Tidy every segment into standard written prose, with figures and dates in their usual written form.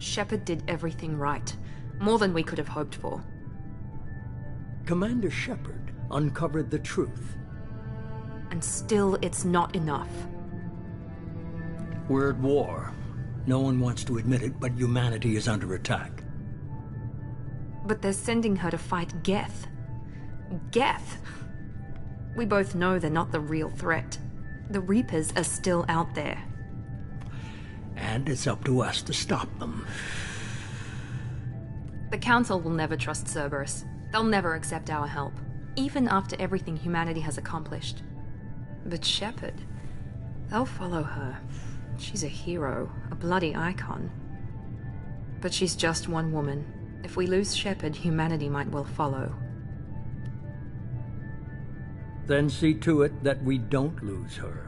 Shepard did everything right. More than we could have hoped for. Commander Shepard uncovered the truth. And still, it's not enough. We're at war. No one wants to admit it, but humanity is under attack. But they're sending her to fight Geth. Geth! We both know they're not the real threat. The Reapers are still out there. And it's up to us to stop them. The Council will never trust Cerberus. They'll never accept our help, even after everything humanity has accomplished. But Shepard, they'll follow her. She's a hero, a bloody icon. But she's just one woman. If we lose Shepard, humanity might well follow. Then see to it that we don't lose her.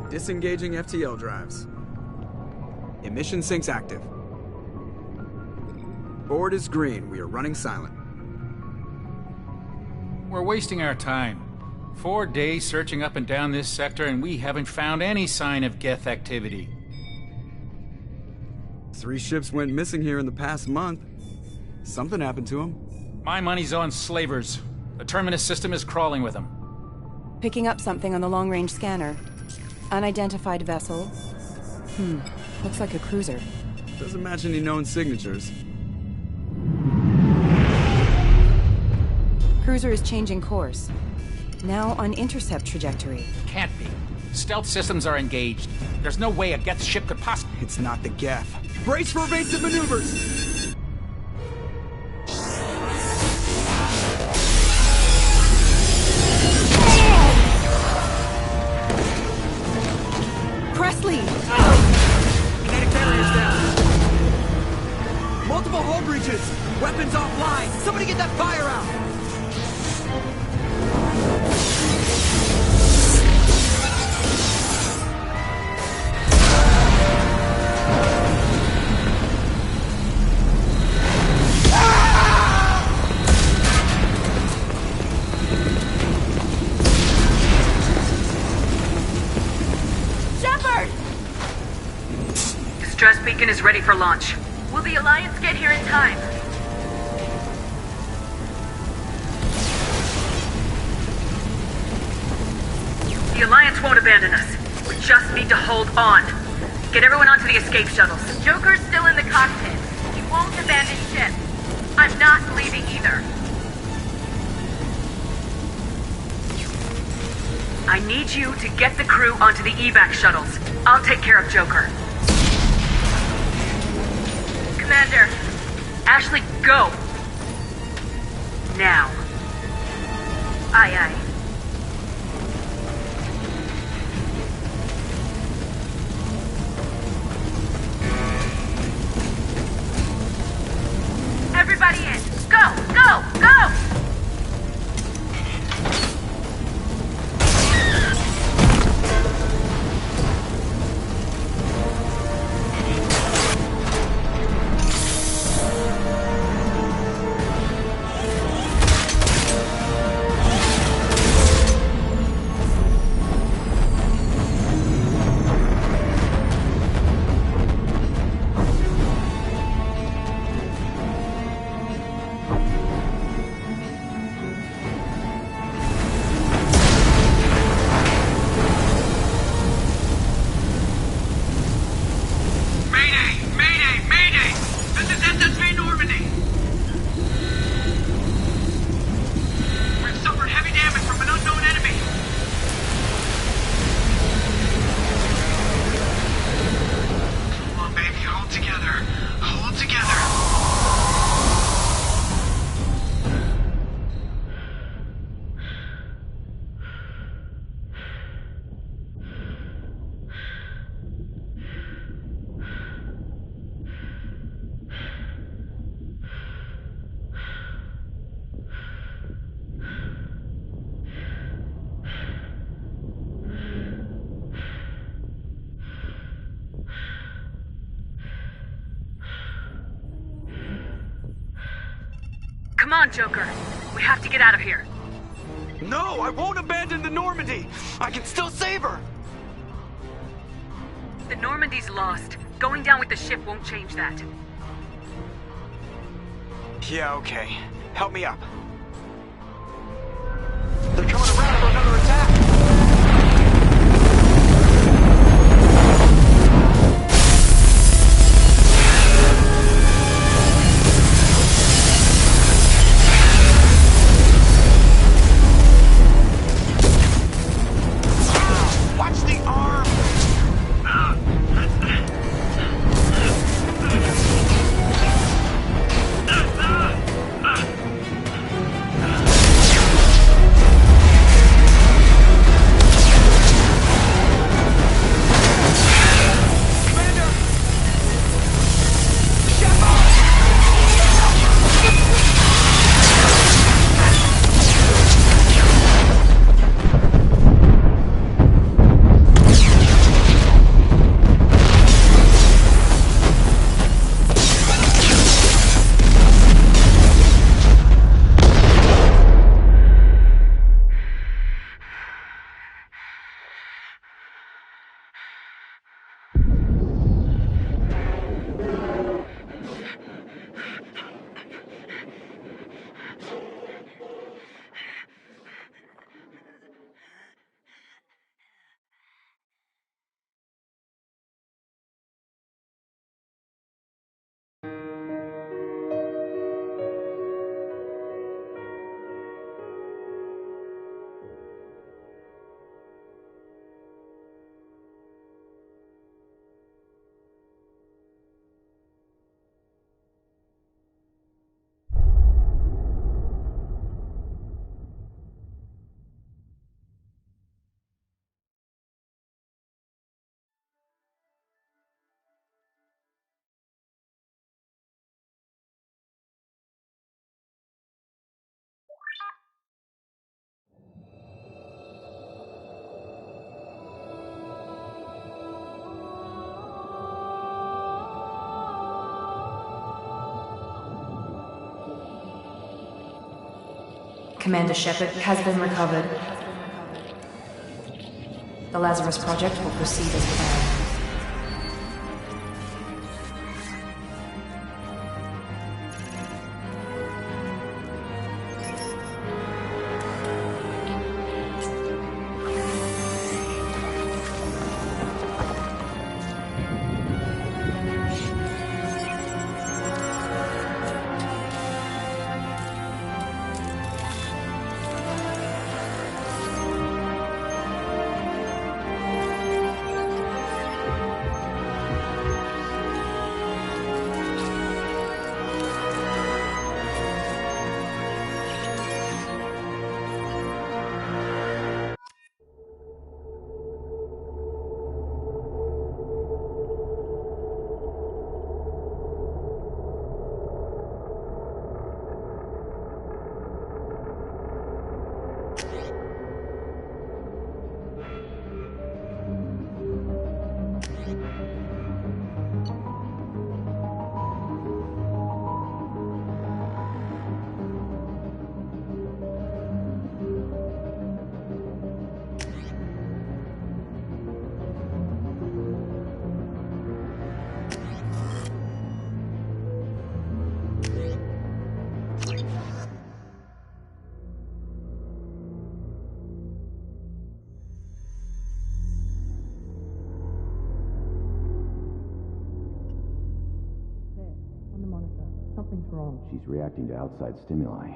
Disengaging FTL drives. Emission sinks active. Board is green. We are running silent. We're wasting our time. 4 days searching up and down this sector, and we haven't found any sign of Geth activity. 3 ships went missing here in the past month. Something happened to them. My money's on slavers. The Terminus system is crawling with them. Picking up something on the long-range scanner. Unidentified vessel. Looks like a cruiser. Doesn't match any known signatures. Cruiser is changing course. Now on intercept trajectory. Can't be. Stealth systems are engaged. There's no way a Geth ship could possibly... It's not the Geth. Brace for evasive maneuvers! Presley! Kinetic barriers down. Multiple hull breaches. Weapons offline. Somebody get that fire out. Distress beacon is ready for launch. Will the Alliance get here in time? The Alliance won't abandon us. We just need to hold on. Get everyone onto the escape shuttles. Joker's still in the cockpit. He won't abandon ship. I'm not leaving either. I need you to get the crew onto the evac shuttles. I'll take care of Joker. Commander, Ashley, go! Now. Aye, aye. Everybody in! Go! Go! Go! Come on, Joker. We have to get out of here. No, I won't abandon the Normandy! I can still save her! The Normandy's lost. Going down with the ship won't change that. Yeah, okay. Help me up. They're coming around for another attack! Watch the arm! Commander Shepard has been recovered. The Lazarus Project will proceed as planned. Something's wrong. She's reacting to outside stimuli,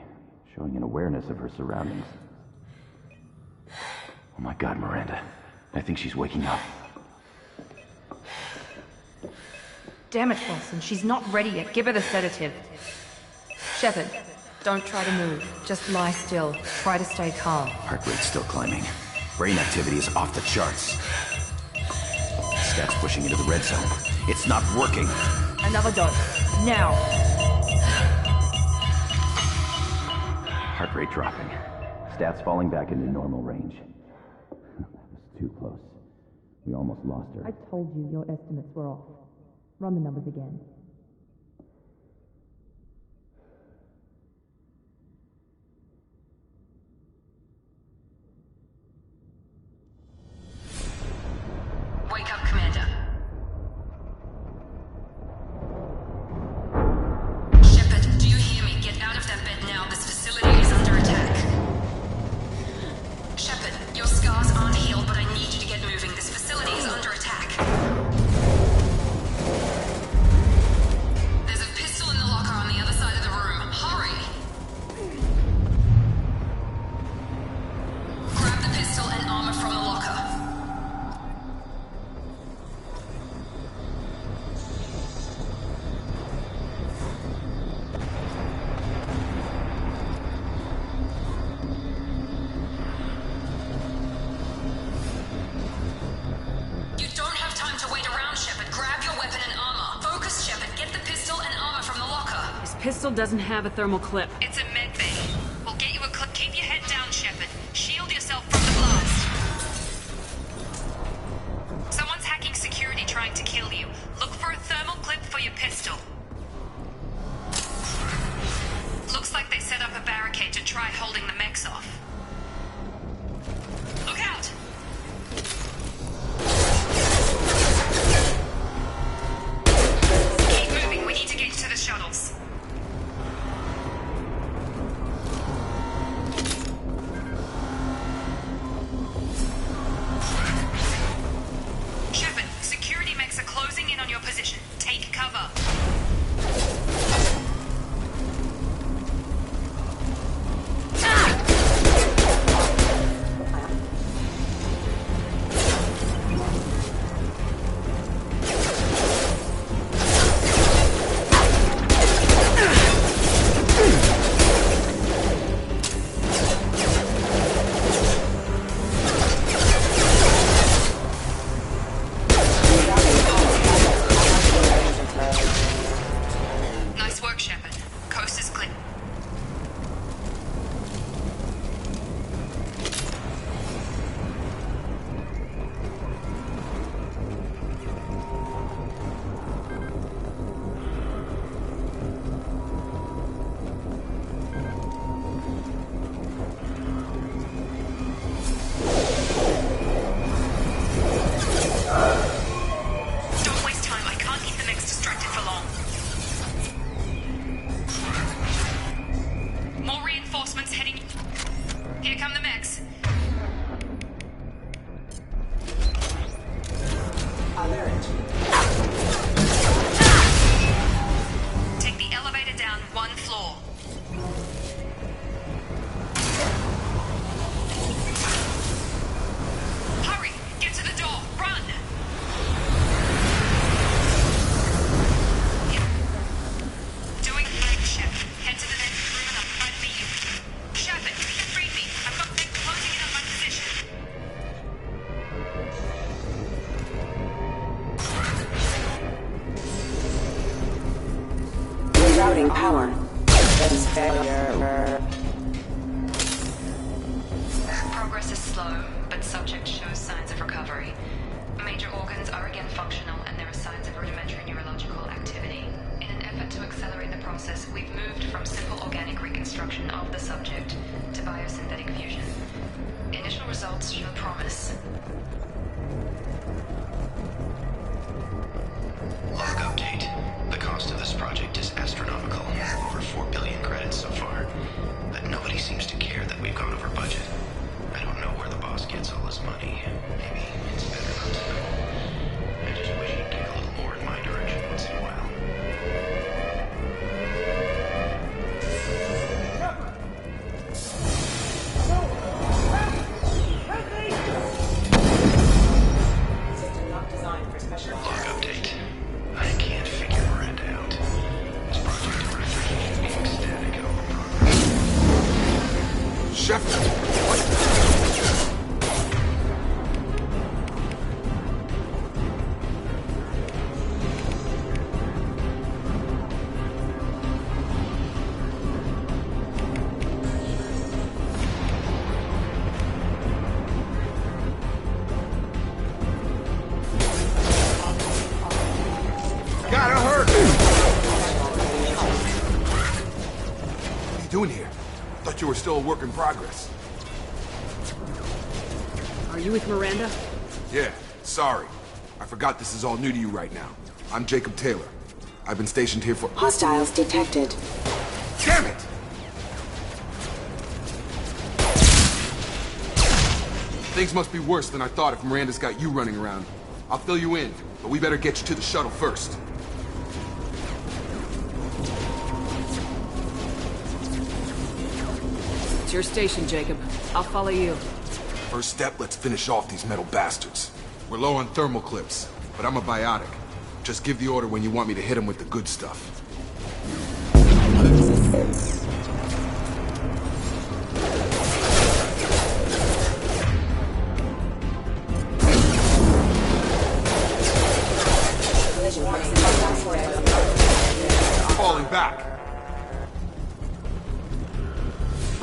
showing an awareness of her surroundings. Oh my God, Miranda. I think she's waking up. Damn it, Wilson. She's not ready yet. Give her the sedative. Shepard, don't try to move. Just lie still. Try to stay calm. Heart rate's still climbing. Brain activity is off the charts. Stats pushing into the red zone. It's not working. Another dose. Now. Heart rate dropping. Stats falling back into normal range. That was too close. We almost lost her. I told you your estimates were off. Run the numbers again. pistol doesn't have a thermal clip. It's a medbay. We'll get you a clip. Keep your head down, Shepard. Shield yourself from the blast. Someone's hacking security trying to kill you. Look for a thermal clip for your pistol. Looks like they set up a barricade to try holding the mechs off. Look out! Keep moving. We need to get to the shuttles. Shepard, security mechs are closing in on your position. Take cover. Nice work, Shepard. Coast is clear. Don't waste time. I can't keep the mechs distracted for long. More reinforcements heading. Here come the mechs. Take the elevator down one floor. Hurry! Get to the door! Run! Doing flank shift. Head to the next room and I'll try to beat you. Shepard, you can read me. I've got things closing in on my position. Rerouting power. Status failure. Progress is slow, but subject shows signs of recovery. Major organs are again functional, and there are signs of rudimentary neurological activity. In an effort to accelerate the process, we've moved from simple organic reconstruction of the subject to biosynthetic fusion. Initial results show promise. Log update. The cost of this project is astronomical. Over 4 billion credits so far. But nobody seems to care that we've gone over budget. I don't know where the boss gets all his money. Maybe it's better not to know. I just wish he'd dig a little more in my direction once in a while. System not designed for special. Log update. I can't figure Miranda out. This project director keeps being ecstatic over progress. Shepard! Gotta hurt! What are you doing here? Thought you were still a work in progress. Are you with Miranda? Yeah, sorry. I forgot this is all new to you right now. I'm Jacob Taylor. I've been stationed here for— Hostiles detected. Damn it! Things must be worse than I thought if Miranda's got you running around. I'll fill you in, but we better get you to the shuttle first. It's your station, Jacob. I'll follow you. First step, let's finish off these metal bastards. We're low on thermal clips, but I'm a biotic. Just give the order when you want me to hit them with the good stuff. Falling back.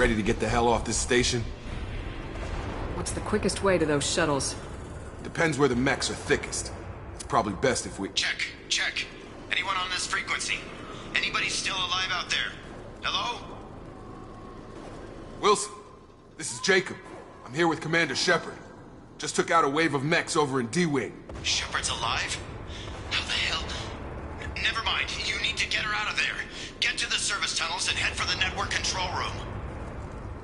Ready to get the hell off this station? What's the quickest way to those shuttles? Depends where the mechs are thickest. It's probably best if we... Check. Anyone on this frequency? Anybody still alive out there? Hello? Wilson, this is Jacob. I'm here with Commander Shepard. Just took out a wave of mechs over in D-Wing. Shepard's alive? How the hell? Never mind. You need to get her out of there. Get to the service tunnels and head for the network control room.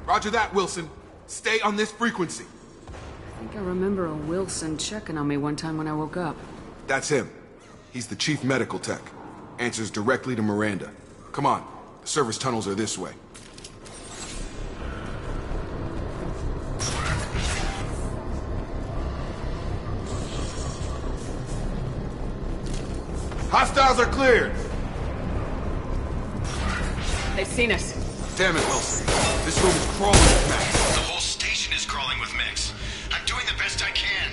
Roger that, Wilson. Stay on this frequency. I think I remember a Wilson checking on me one time when I woke up. That's him. He's the chief medical tech. Answers directly to Miranda. Come on. The service tunnels are this way. Hostiles are cleared! They've seen us. Damn it, Wilson. This room is crawling with mechs. The whole station is crawling with mechs. I'm doing the best I can.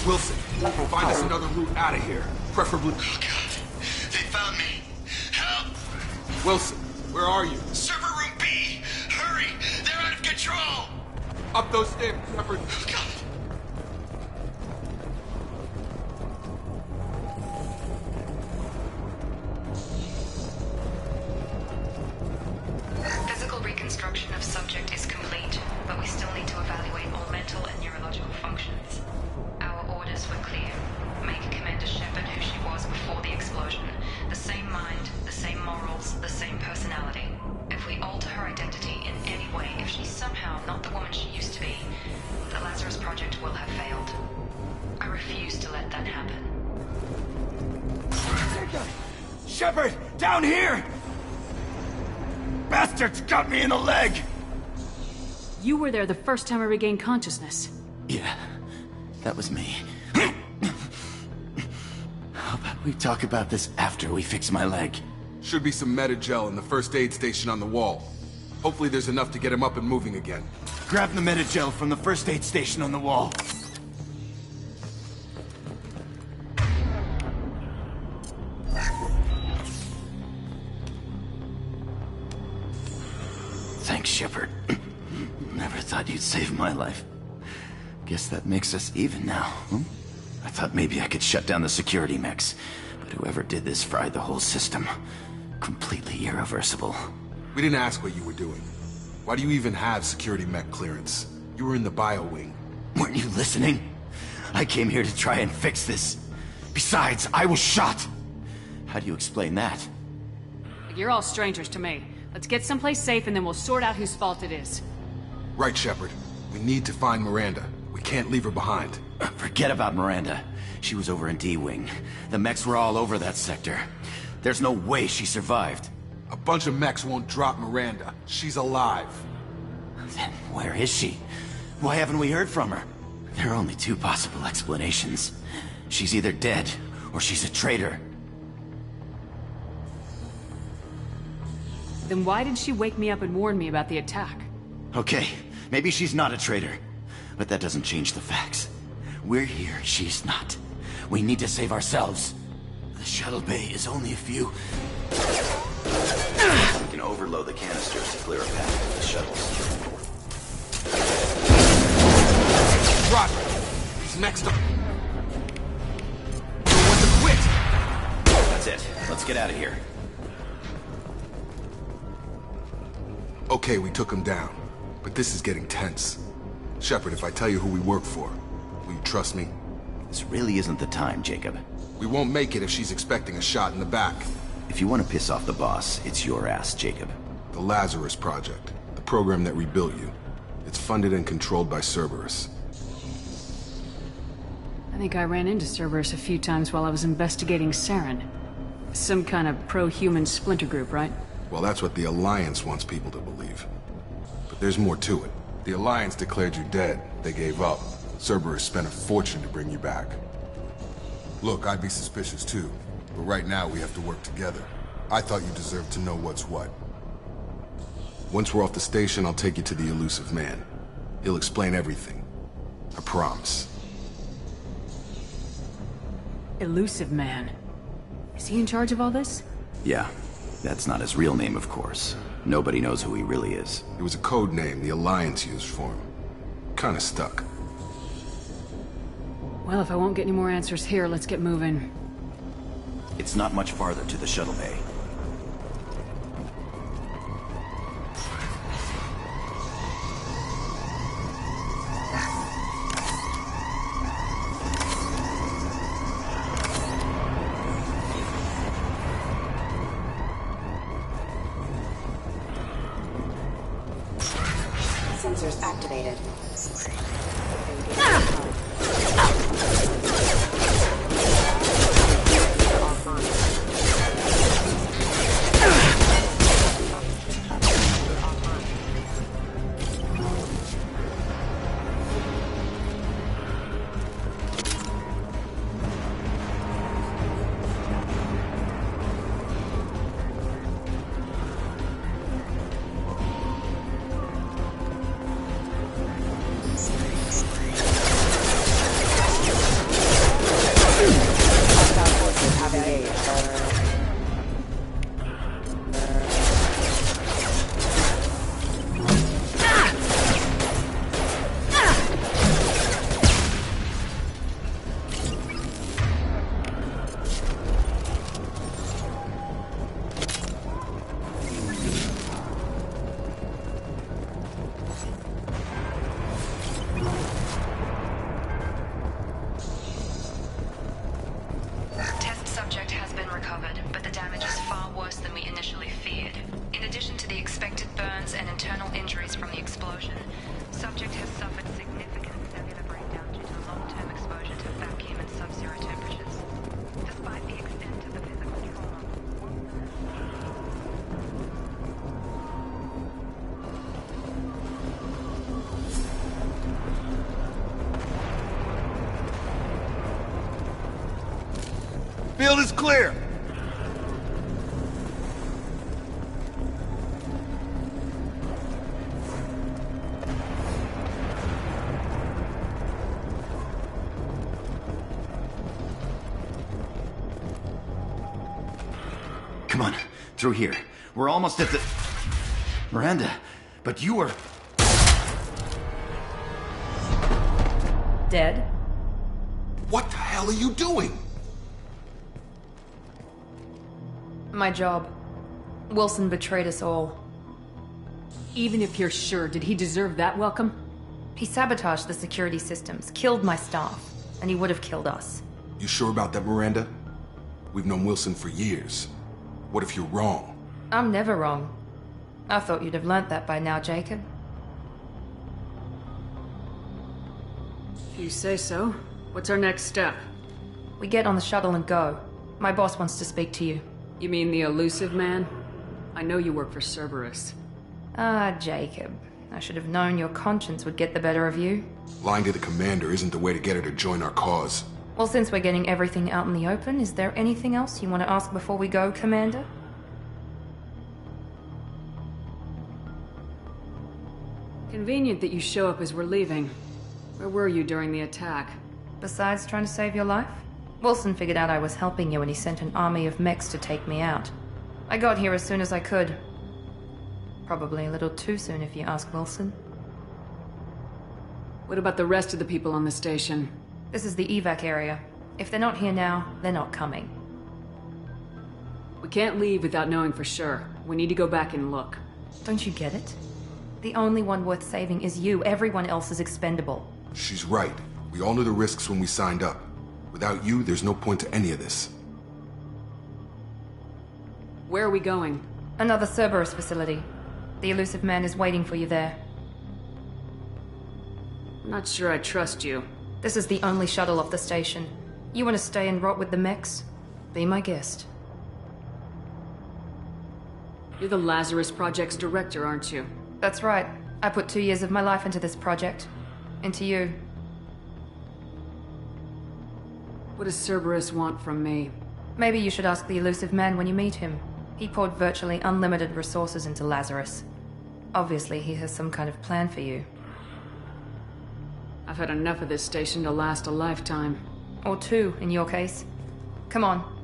Wilson, find us another route out of here. Preferably... Oh, God. They found me. Help! Wilson, where are you? Server room B! Hurry! They're out of control! Up those stairs, Shepard. Oh, God. Physical reconstruction of subject is complete, but we still need to evaluate all mental and neurological functions. Our orders were clear. Make Commander Shepard who she was before the explosion. The same mind, the same morals, the same personality. If we alter her identity in any way, if she's somehow not the woman she used to be, the Lazarus Project will have failed. I refuse to let that happen. Shepard! Down here! Bastards got me in the leg! You were there the first time I regained consciousness. Yeah, that was me. How about we talk about this after we fix my leg? Should be some Medi-gel in the first aid station on the wall. Hopefully there's enough to get him up and moving again. Grab the Medi-gel from the first aid station on the wall. Thanks, Shepard. Never thought you'd save my life. Guess that makes us even now, huh? I thought maybe I could shut down the security mechs, but whoever did this fried the whole system. Completely irreversible. We didn't ask what you were doing. Why do you even have security mech clearance? You were in the bio wing. Weren't you listening? I came here to try and fix this. Besides, I was shot. How do you explain that? You're all strangers to me. Let's get someplace safe and then we'll sort out whose fault it is. Right, Shepard. We need to find Miranda. We can't leave her behind. Forget about Miranda. She was over in D-Wing. The mechs were all over that sector. There's no way she survived. A bunch of mechs won't drop Miranda. She's alive. Then where is she? Why haven't we heard from her? There are only two possible explanations. She's either dead, or she's a traitor. Then why did she wake me up and warn me about the attack? Okay, maybe she's not a traitor. But that doesn't change the facts. We're here, she's not. We need to save ourselves. The shuttle bay is only a few... We can overload the canisters to clear a path to the shuttles. Roger. He's next up. No one to quit. That's it. Let's get out of here. Okay, we took him down. But this is getting tense. Shepard, if I tell you who we work for, will you trust me? This really isn't the time, Jacob. We won't make it if she's expecting a shot in the back. If you want to piss off the boss, it's your ass, Jacob. The Lazarus Project. The program that rebuilt you. It's funded and controlled by Cerberus. I think I ran into Cerberus a few times while I was investigating Saren. Some kind of pro-human splinter group, right? Well, that's what the Alliance wants people to believe. But there's more to it. The Alliance declared you dead. They gave up. Cerberus spent a fortune to bring you back. Look, I'd be suspicious too. But right now we have to work together. I thought you deserved to know what's what. Once we're off the station, I'll take you to the Elusive Man. He'll explain everything. I promise. Elusive Man. Is he in charge of all this? Yeah. That's not his real name, of course. Nobody knows who he really is. It was a code name the Alliance used for him. Kinda stuck. Well, if I won't get any more answers here, let's get moving. It's not much farther to the shuttle bay. Sensors activated. Field is clear! Come on, through here. We're almost at the... Miranda, but you were... Dead? What the hell are you doing? My job. Wilson betrayed us all. Even if you're sure, did he deserve that welcome? He sabotaged the security systems, killed my staff, and he would have killed us. You sure about that, Miranda? We've known Wilson for years. What if you're wrong? I'm never wrong. I thought you'd have learnt that by now, Jacob. If you say so. What's our next step? We get on the shuttle and go. My boss wants to speak to you. You mean the Elusive Man? I know you work for Cerberus. Ah, Jacob. I should have known your conscience would get the better of you. Lying to the commander isn't the way to get her to join our cause. Well, since we're getting everything out in the open, is there anything else you want to ask before we go, Commander? Convenient that you show up as we're leaving. Where were you during the attack? Besides trying to save your life? Wilson figured out I was helping you and he sent an army of mechs to take me out. I got here as soon as I could. Probably a little too soon if you ask Wilson. What about the rest of the people on the station? This is the evac area. If they're not here now, they're not coming. We can't leave without knowing for sure. We need to go back and look. Don't you get it? The only one worth saving is you. Everyone else is expendable. She's right. We all knew the risks when we signed up. Without you, there's no point to any of this. Where are we going? Another Cerberus facility. The Elusive Man is waiting for you there. I'm not sure I trust you. This is the only shuttle off the station. You want to stay and rot with the mechs? Be my guest. You're the Lazarus Project's director, aren't you? That's right. I put 2 years of my life into this project. Into you. What does Cerberus want from me? Maybe you should ask the Elusive Man when you meet him. He poured virtually unlimited resources into Lazarus. Obviously, he has some kind of plan for you. I've had enough of this station to last a lifetime. Or two, in your case. Come on.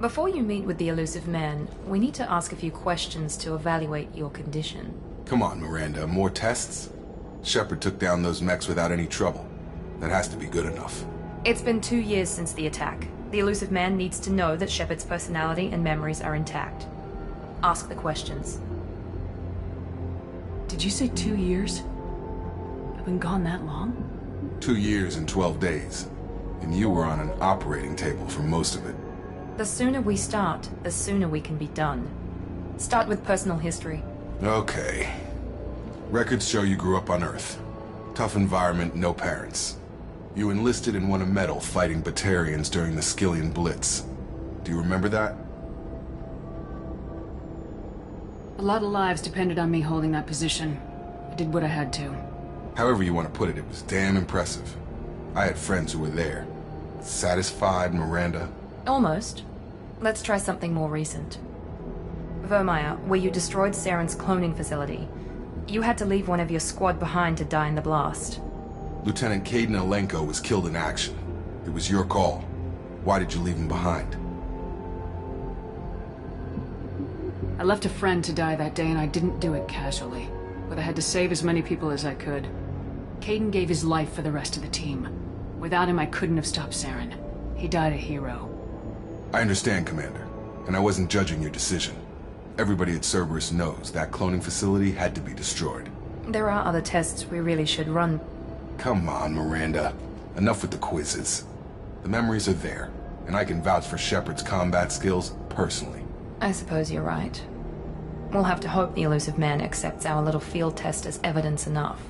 Before you meet with the Elusive Man, we need to ask a few questions to evaluate your condition. Come on, Miranda, more tests? Shepard took down those mechs without any trouble. That has to be good enough. It's been 2 years since the attack. The Elusive Man needs to know that Shepard's personality and memories are intact. Ask the questions. Did you say 2 years? I've been gone that long? 2 years and 12 days. And you were on an operating table for most of it. The sooner we start, the sooner we can be done. Start with personal history. Okay. Records show you grew up on Earth. Tough environment, no parents. You enlisted and won a medal fighting Batarians during the Skillian Blitz. Do you remember that? A lot of lives depended on me holding that position. I did what I had to. However you want to put it, it was damn impressive. I had friends who were there. Satisfied, Miranda? Almost. Let's try something more recent. Vermeer, where you destroyed Saren's cloning facility. You had to leave one of your squad behind to die in the blast. Lieutenant Kaidan Alenko was killed in action. It was your call. Why did you leave him behind? I left a friend to die that day and I didn't do it casually. But I had to save as many people as I could. Kaidan gave his life for the rest of the team. Without him, I couldn't have stopped Saren. He died a hero. I understand, Commander. And I wasn't judging your decision. Everybody at Cerberus knows that cloning facility had to be destroyed. There are other tests we really should run. Come on, Miranda. Enough with the quizzes. The memories are there, and I can vouch for Shepard's combat skills personally. I suppose you're right. We'll have to hope the Elusive Man accepts our little field test as evidence enough.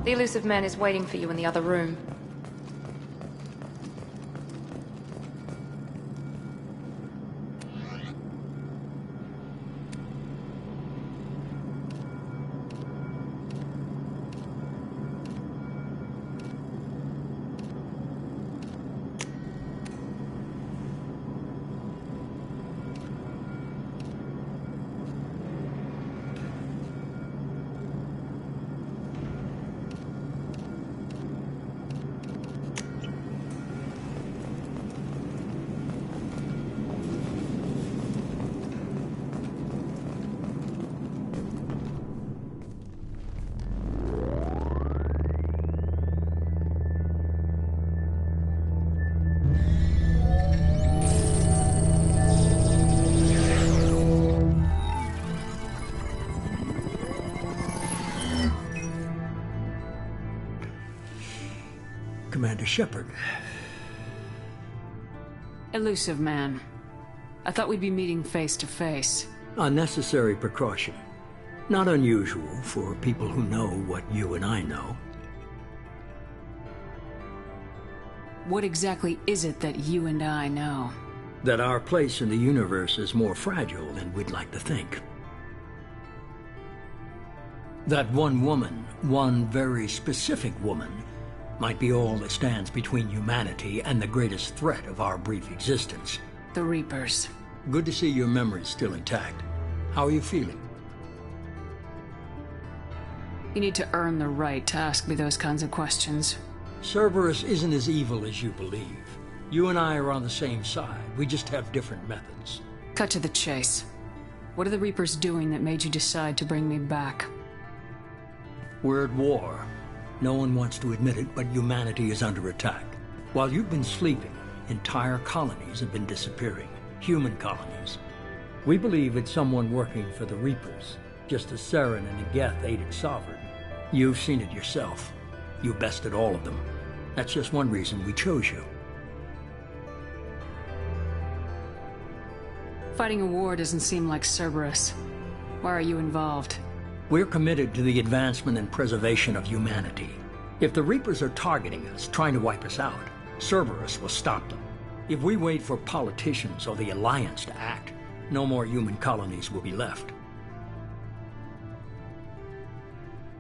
The elusive man is waiting for you in the other room. Commander Shepard. Elusive man. I thought we'd be meeting face to face. Unnecessary precaution. Not unusual for people who know what you and I know. What exactly is it that you and I know? That our place in the universe is more fragile than we'd like to think. That one woman, one very specific woman, might be all that stands between humanity and the greatest threat of our brief existence. The Reapers. Good to see your memory's still intact. How are you feeling? You need to earn the right to ask me those kinds of questions. Cerberus isn't as evil as you believe. You and I are on the same side. We just have different methods. Cut to the chase. What are the Reapers doing that made you decide to bring me back? We're at war. No one wants to admit it, but humanity is under attack. While you've been sleeping, entire colonies have been disappearing. Human colonies. We believe it's someone working for the Reapers, just as Saren and Geth aided Sovereign. You've seen it yourself. You bested all of them. That's just one reason we chose you. Fighting a war doesn't seem like Cerberus. Why are you involved? We're committed to the advancement and preservation of humanity. If the Reapers are targeting us, trying to wipe us out, Cerberus will stop them. If we wait for politicians or the Alliance to act, no more human colonies will be left.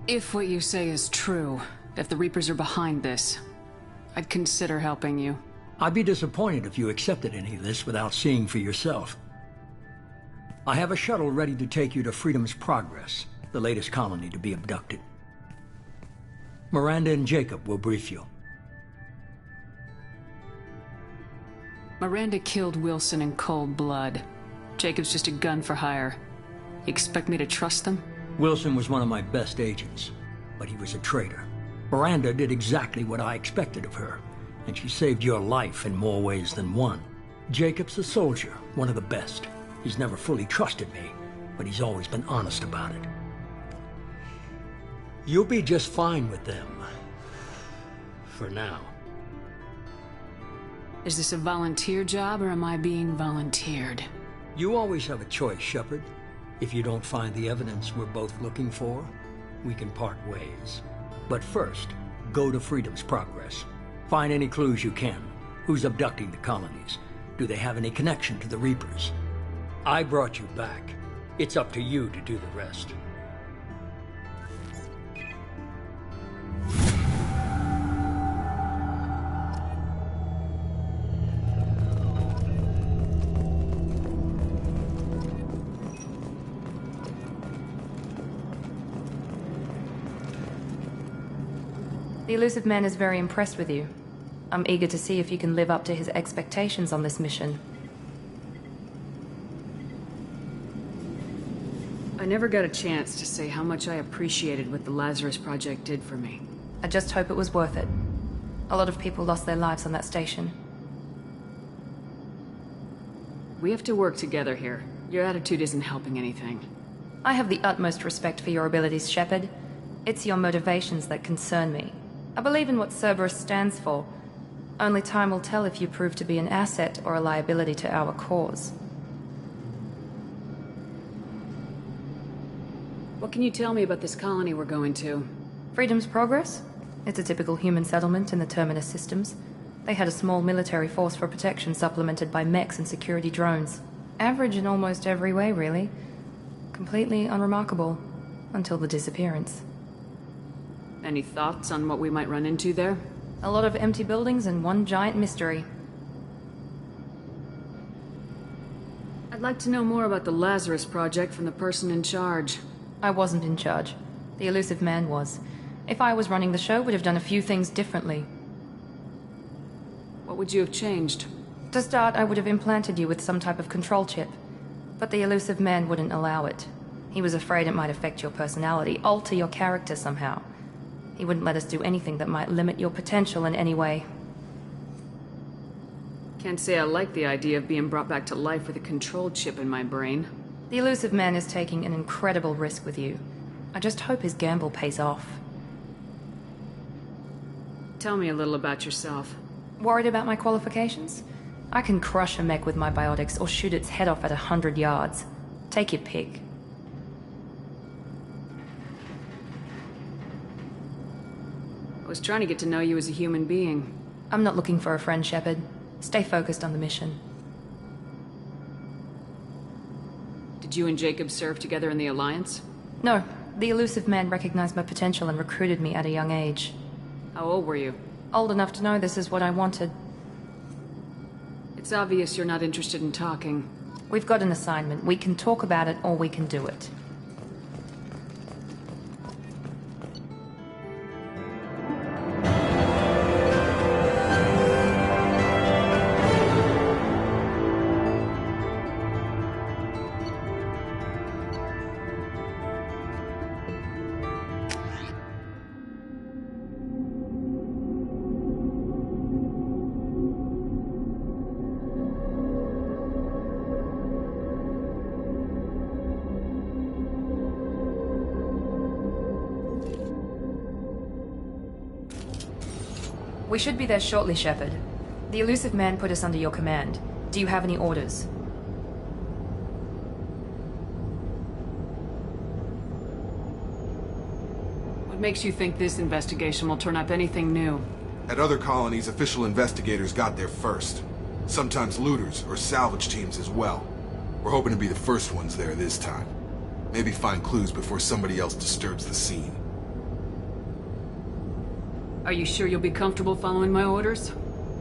If what you say is true, if the Reapers are behind this, I'd consider helping you. I'd be disappointed if you accepted any of this without seeing for yourself. I have a shuttle ready to take you to Freedom's Progress, the latest colony to be abducted. Miranda and Jacob will brief you. Miranda killed Wilson in cold blood. Jacob's just a gun for hire. You expect me to trust them? Wilson was one of my best agents, but he was a traitor. Miranda did exactly what I expected of her, and she saved your life in more ways than one. Jacob's a soldier, one of the best. He's never fully trusted me, but he's always been honest about it. You'll be just fine with them. For now. Is this a volunteer job, or am I being volunteered? You always have a choice, Shepard. If you don't find the evidence we're both looking for, we can part ways. But first, go to Freedom's Progress. Find any clues you can. Who's abducting the colonies? Do they have any connection to the Reapers? I brought you back. It's up to you to do the rest. The elusive man is very impressed with you. I'm eager to see if you can live up to his expectations on this mission. I never got a chance to say how much I appreciated what the Lazarus Project did for me. I just hope it was worth it. A lot of people lost their lives on that station. We have to work together here. Your attitude isn't helping anything. I have the utmost respect for your abilities, Shepard. It's your motivations that concern me. I believe in what Cerberus stands for. Only time will tell if you prove to be an asset or a liability to our cause. What can you tell me about this colony we're going to? Freedom's Progress? It's a typical human settlement in the Terminus systems. They had a small military force for protection supplemented by mechs and security drones. Average in almost every way, really. Completely unremarkable. Until the disappearance. Any thoughts on what we might run into there? A lot of empty buildings and one giant mystery. I'd like to know more about the Lazarus Project from the person in charge. I wasn't in charge. The Elusive Man was. If I was running the show, would have done a few things differently. What would you have changed? To start, I would have implanted you with some type of control chip. But the Elusive Man wouldn't allow it. He was afraid it might affect your personality, alter your character somehow. He wouldn't let us do anything that might limit your potential in any way. Can't say I like the idea of being brought back to life with a control chip in my brain. The Elusive Man is taking an incredible risk with you. I just hope his gamble pays off. Tell me a little about yourself. Worried about my qualifications? I can crush a mech with my biotics or shoot its head off at 100 yards. Take your pick. I was trying to get to know you as a human being. I'm not looking for a friend, Shepard. Stay focused on the mission. Did you and Jacob serve together in the Alliance? No. The Elusive Man recognized my potential and recruited me at a young age. How old were you? Old enough to know this is what I wanted. It's obvious you're not interested in talking. We've got an assignment. We can talk about it or we can do it. We should be there shortly, Shepard. The Elusive Man put us under your command. Do you have any orders? What makes you think this investigation will turn up anything new? At other colonies, official investigators got there first. Sometimes looters or salvage teams as well. We're hoping to be the first ones there this time. Maybe find clues before somebody else disturbs the scene. Are you sure you'll be comfortable following my orders?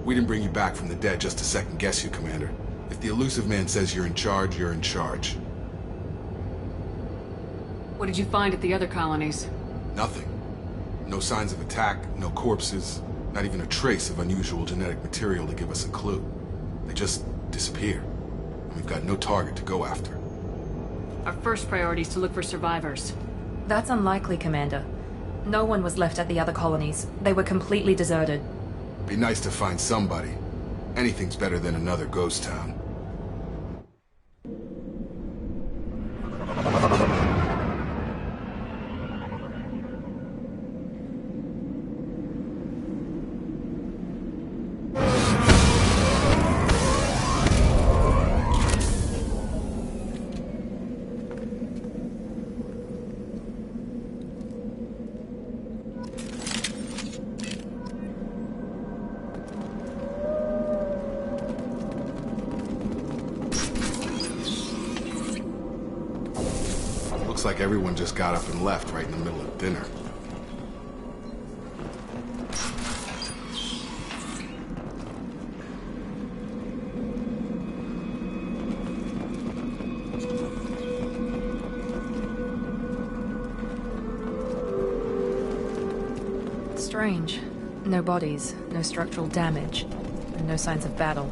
We didn't bring you back from the dead just to second guess you, Commander. If the Elusive Man says you're in charge, you're in charge. What did you find at the other colonies? Nothing. No signs of attack, no corpses, not even a trace of unusual genetic material to give us a clue. They just disappear. And we've got no target to go after. Our first priority is to look for survivors. That's unlikely, Commander. No one was left at the other colonies. They were completely deserted. Be nice to find somebody. Anything's better than another ghost town. Looks like everyone just got up and left right in the middle of dinner. Strange. No bodies, no structural damage, and no signs of battle.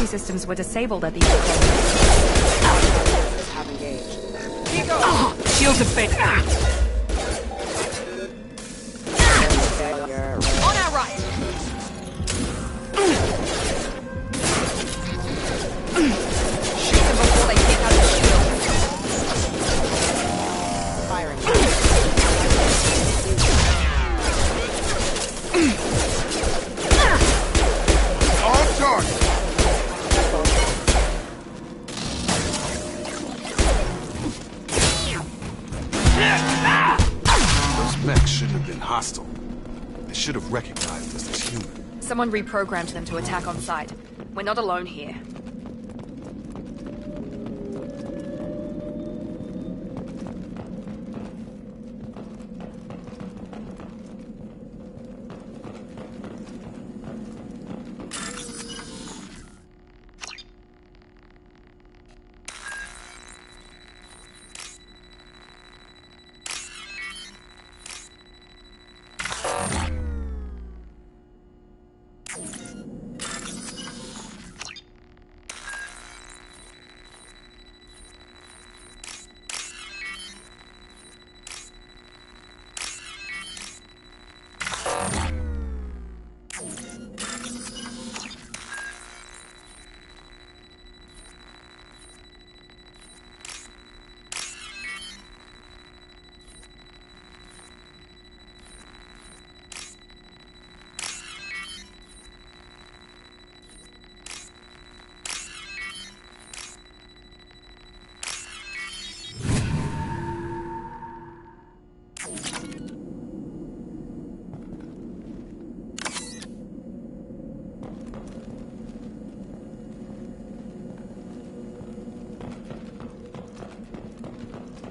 Systems were disabled at the end. Have engaged. Shields of fate. On our right. Shoot them before they take out the shield. Firing. hostile. They should have recognized us as human. Someone reprogrammed them to attack on sight. We're not alone here.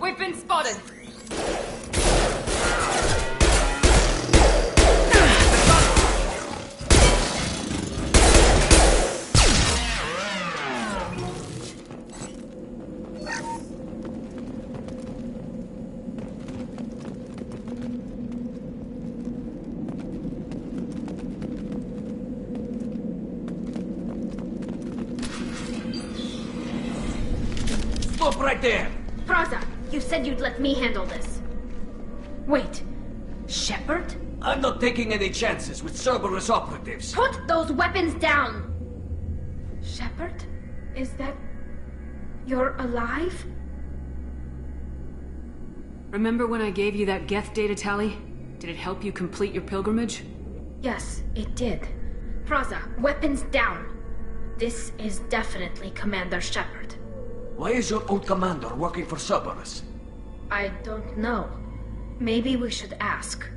We've been spotted! Stop right there! Praza, you said you'd let me handle this. Wait, Shepard? I'm not taking any chances with Cerberus operatives. Put those weapons down! Shepard? Is that... you're alive? Remember when I gave you that Geth data tally? Did it help you complete your pilgrimage? Yes, it did. Praza, weapons down. This is definitely Commander Shepard. Why is your old commander working for Cerberus? I don't know. Maybe we should ask.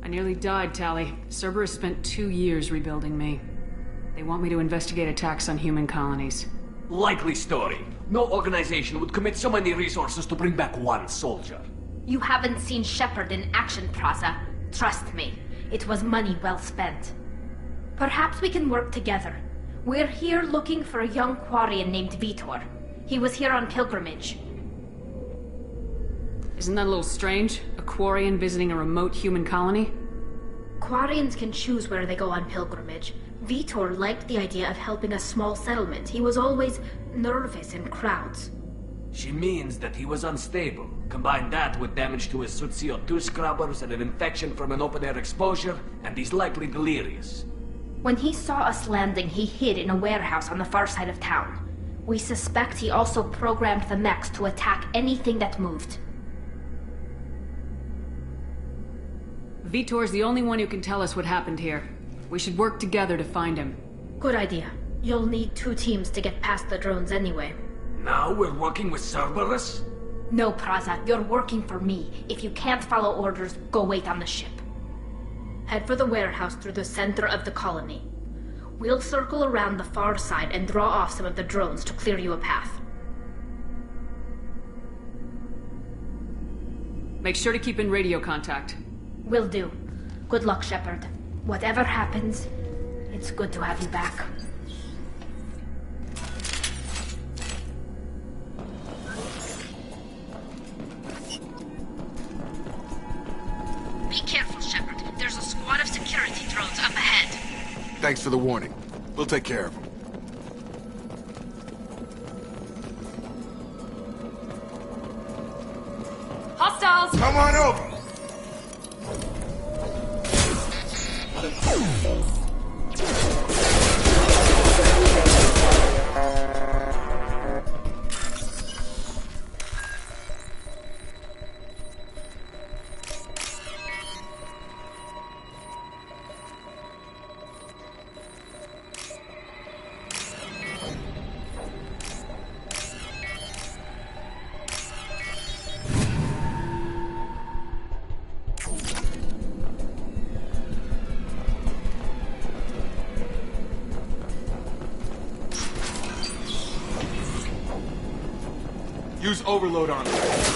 I nearly died, Tali. Cerberus spent 2 years rebuilding me. They want me to investigate attacks on human colonies. Likely story. No organization would commit so many resources to bring back one soldier. You haven't seen Shepard in action, Praza. Trust me, it was money well spent. Perhaps we can work together. We're here looking for a young Quarian named Vitor. He was here on pilgrimage. Isn't that a little strange? A Quarian visiting a remote human colony? Quarians can choose where they go on pilgrimage. Vitor liked the idea of helping a small settlement. He was always nervous in crowds. She means that he was unstable. Combine that with damage to his Soot CO2 scrubbers and an infection from an open-air exposure, and he's likely delirious. When he saw us landing, he hid in a warehouse on the far side of town. We suspect he also programmed the mechs to attack anything that moved. Vitor's the only one who can tell us what happened here. We should work together to find him. Good idea. You'll need 2 teams to get past the drones anyway. Now we're working with Cerberus? No, Praza. You're working for me. If you can't follow orders, go wait on the ship. Head for the warehouse through the center of the colony. We'll circle around the far side and draw off some of the drones to clear you a path. Make sure to keep in radio contact. Will do. Good luck, Shepard. Whatever happens, it's good to have you back. Be careful, Shepard. There's a squad of security drones up ahead. Thanks for the warning. We'll take care of them. Hostiles! Come on over! Introduce overload on them.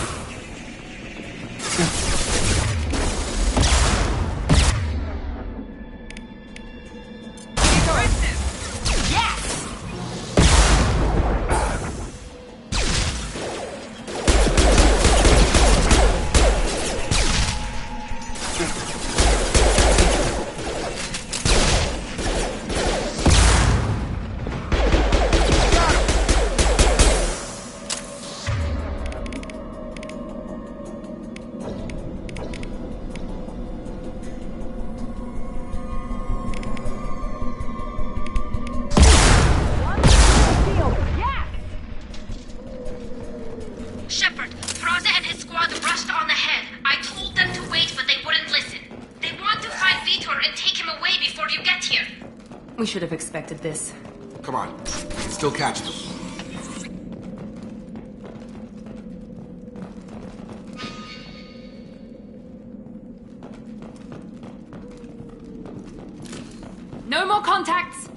We should have expected this. Come on. We can still catch them. No more contacts!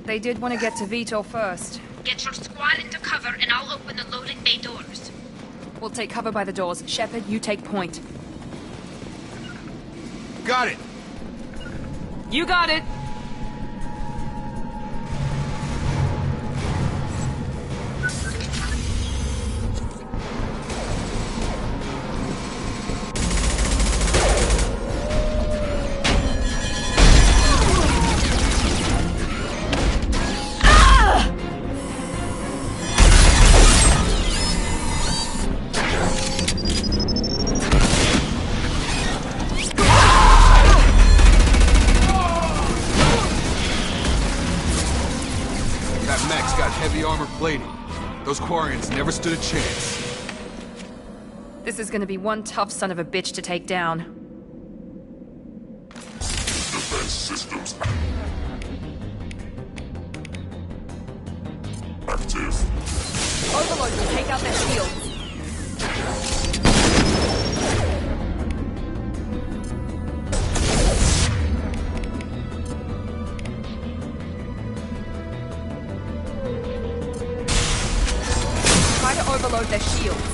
They did want to get to Vito first. Get your squad into cover and I'll open the loading bay doors. We'll take cover by the doors. Shepard, you take point. Got it! You got it! Those Quarians never stood a chance. This is gonna be one tough son of a bitch to take down. Defense systems active. Overload will take out their shields. Overload their shields.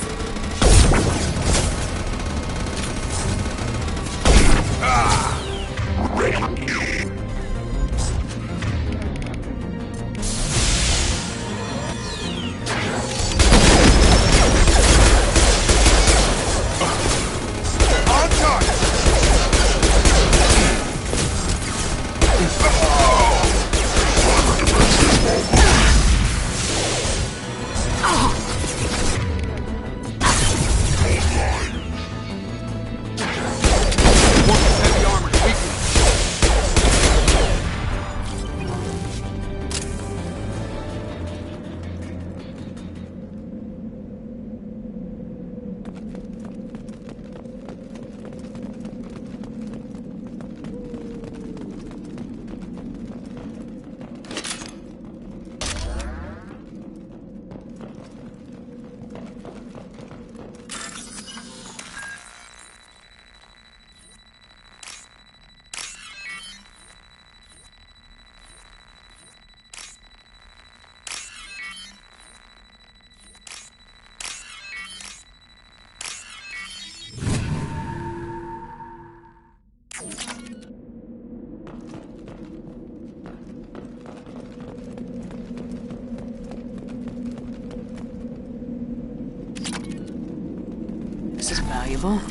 This is valuable.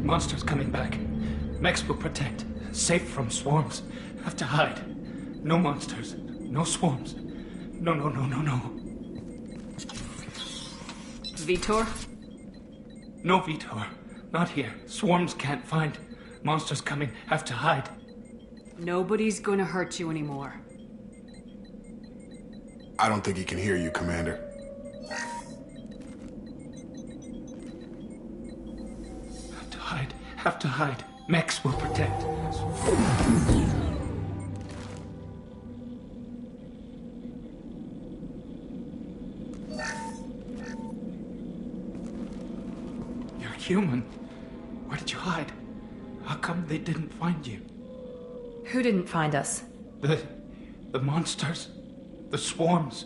Monsters coming back. Mechs will protect. Safe from swarms. Have to hide. No monsters. No swarms. No. Vitor? No, Vitor. Not here. Swarms can't find. Monsters coming. Have to hide. Nobody's gonna hurt you anymore. I don't think he can hear you, Commander. Have to hide. Mechs will protect. You're human. Where did you hide? How come they didn't find you? Who didn't find us? The monsters. The swarms.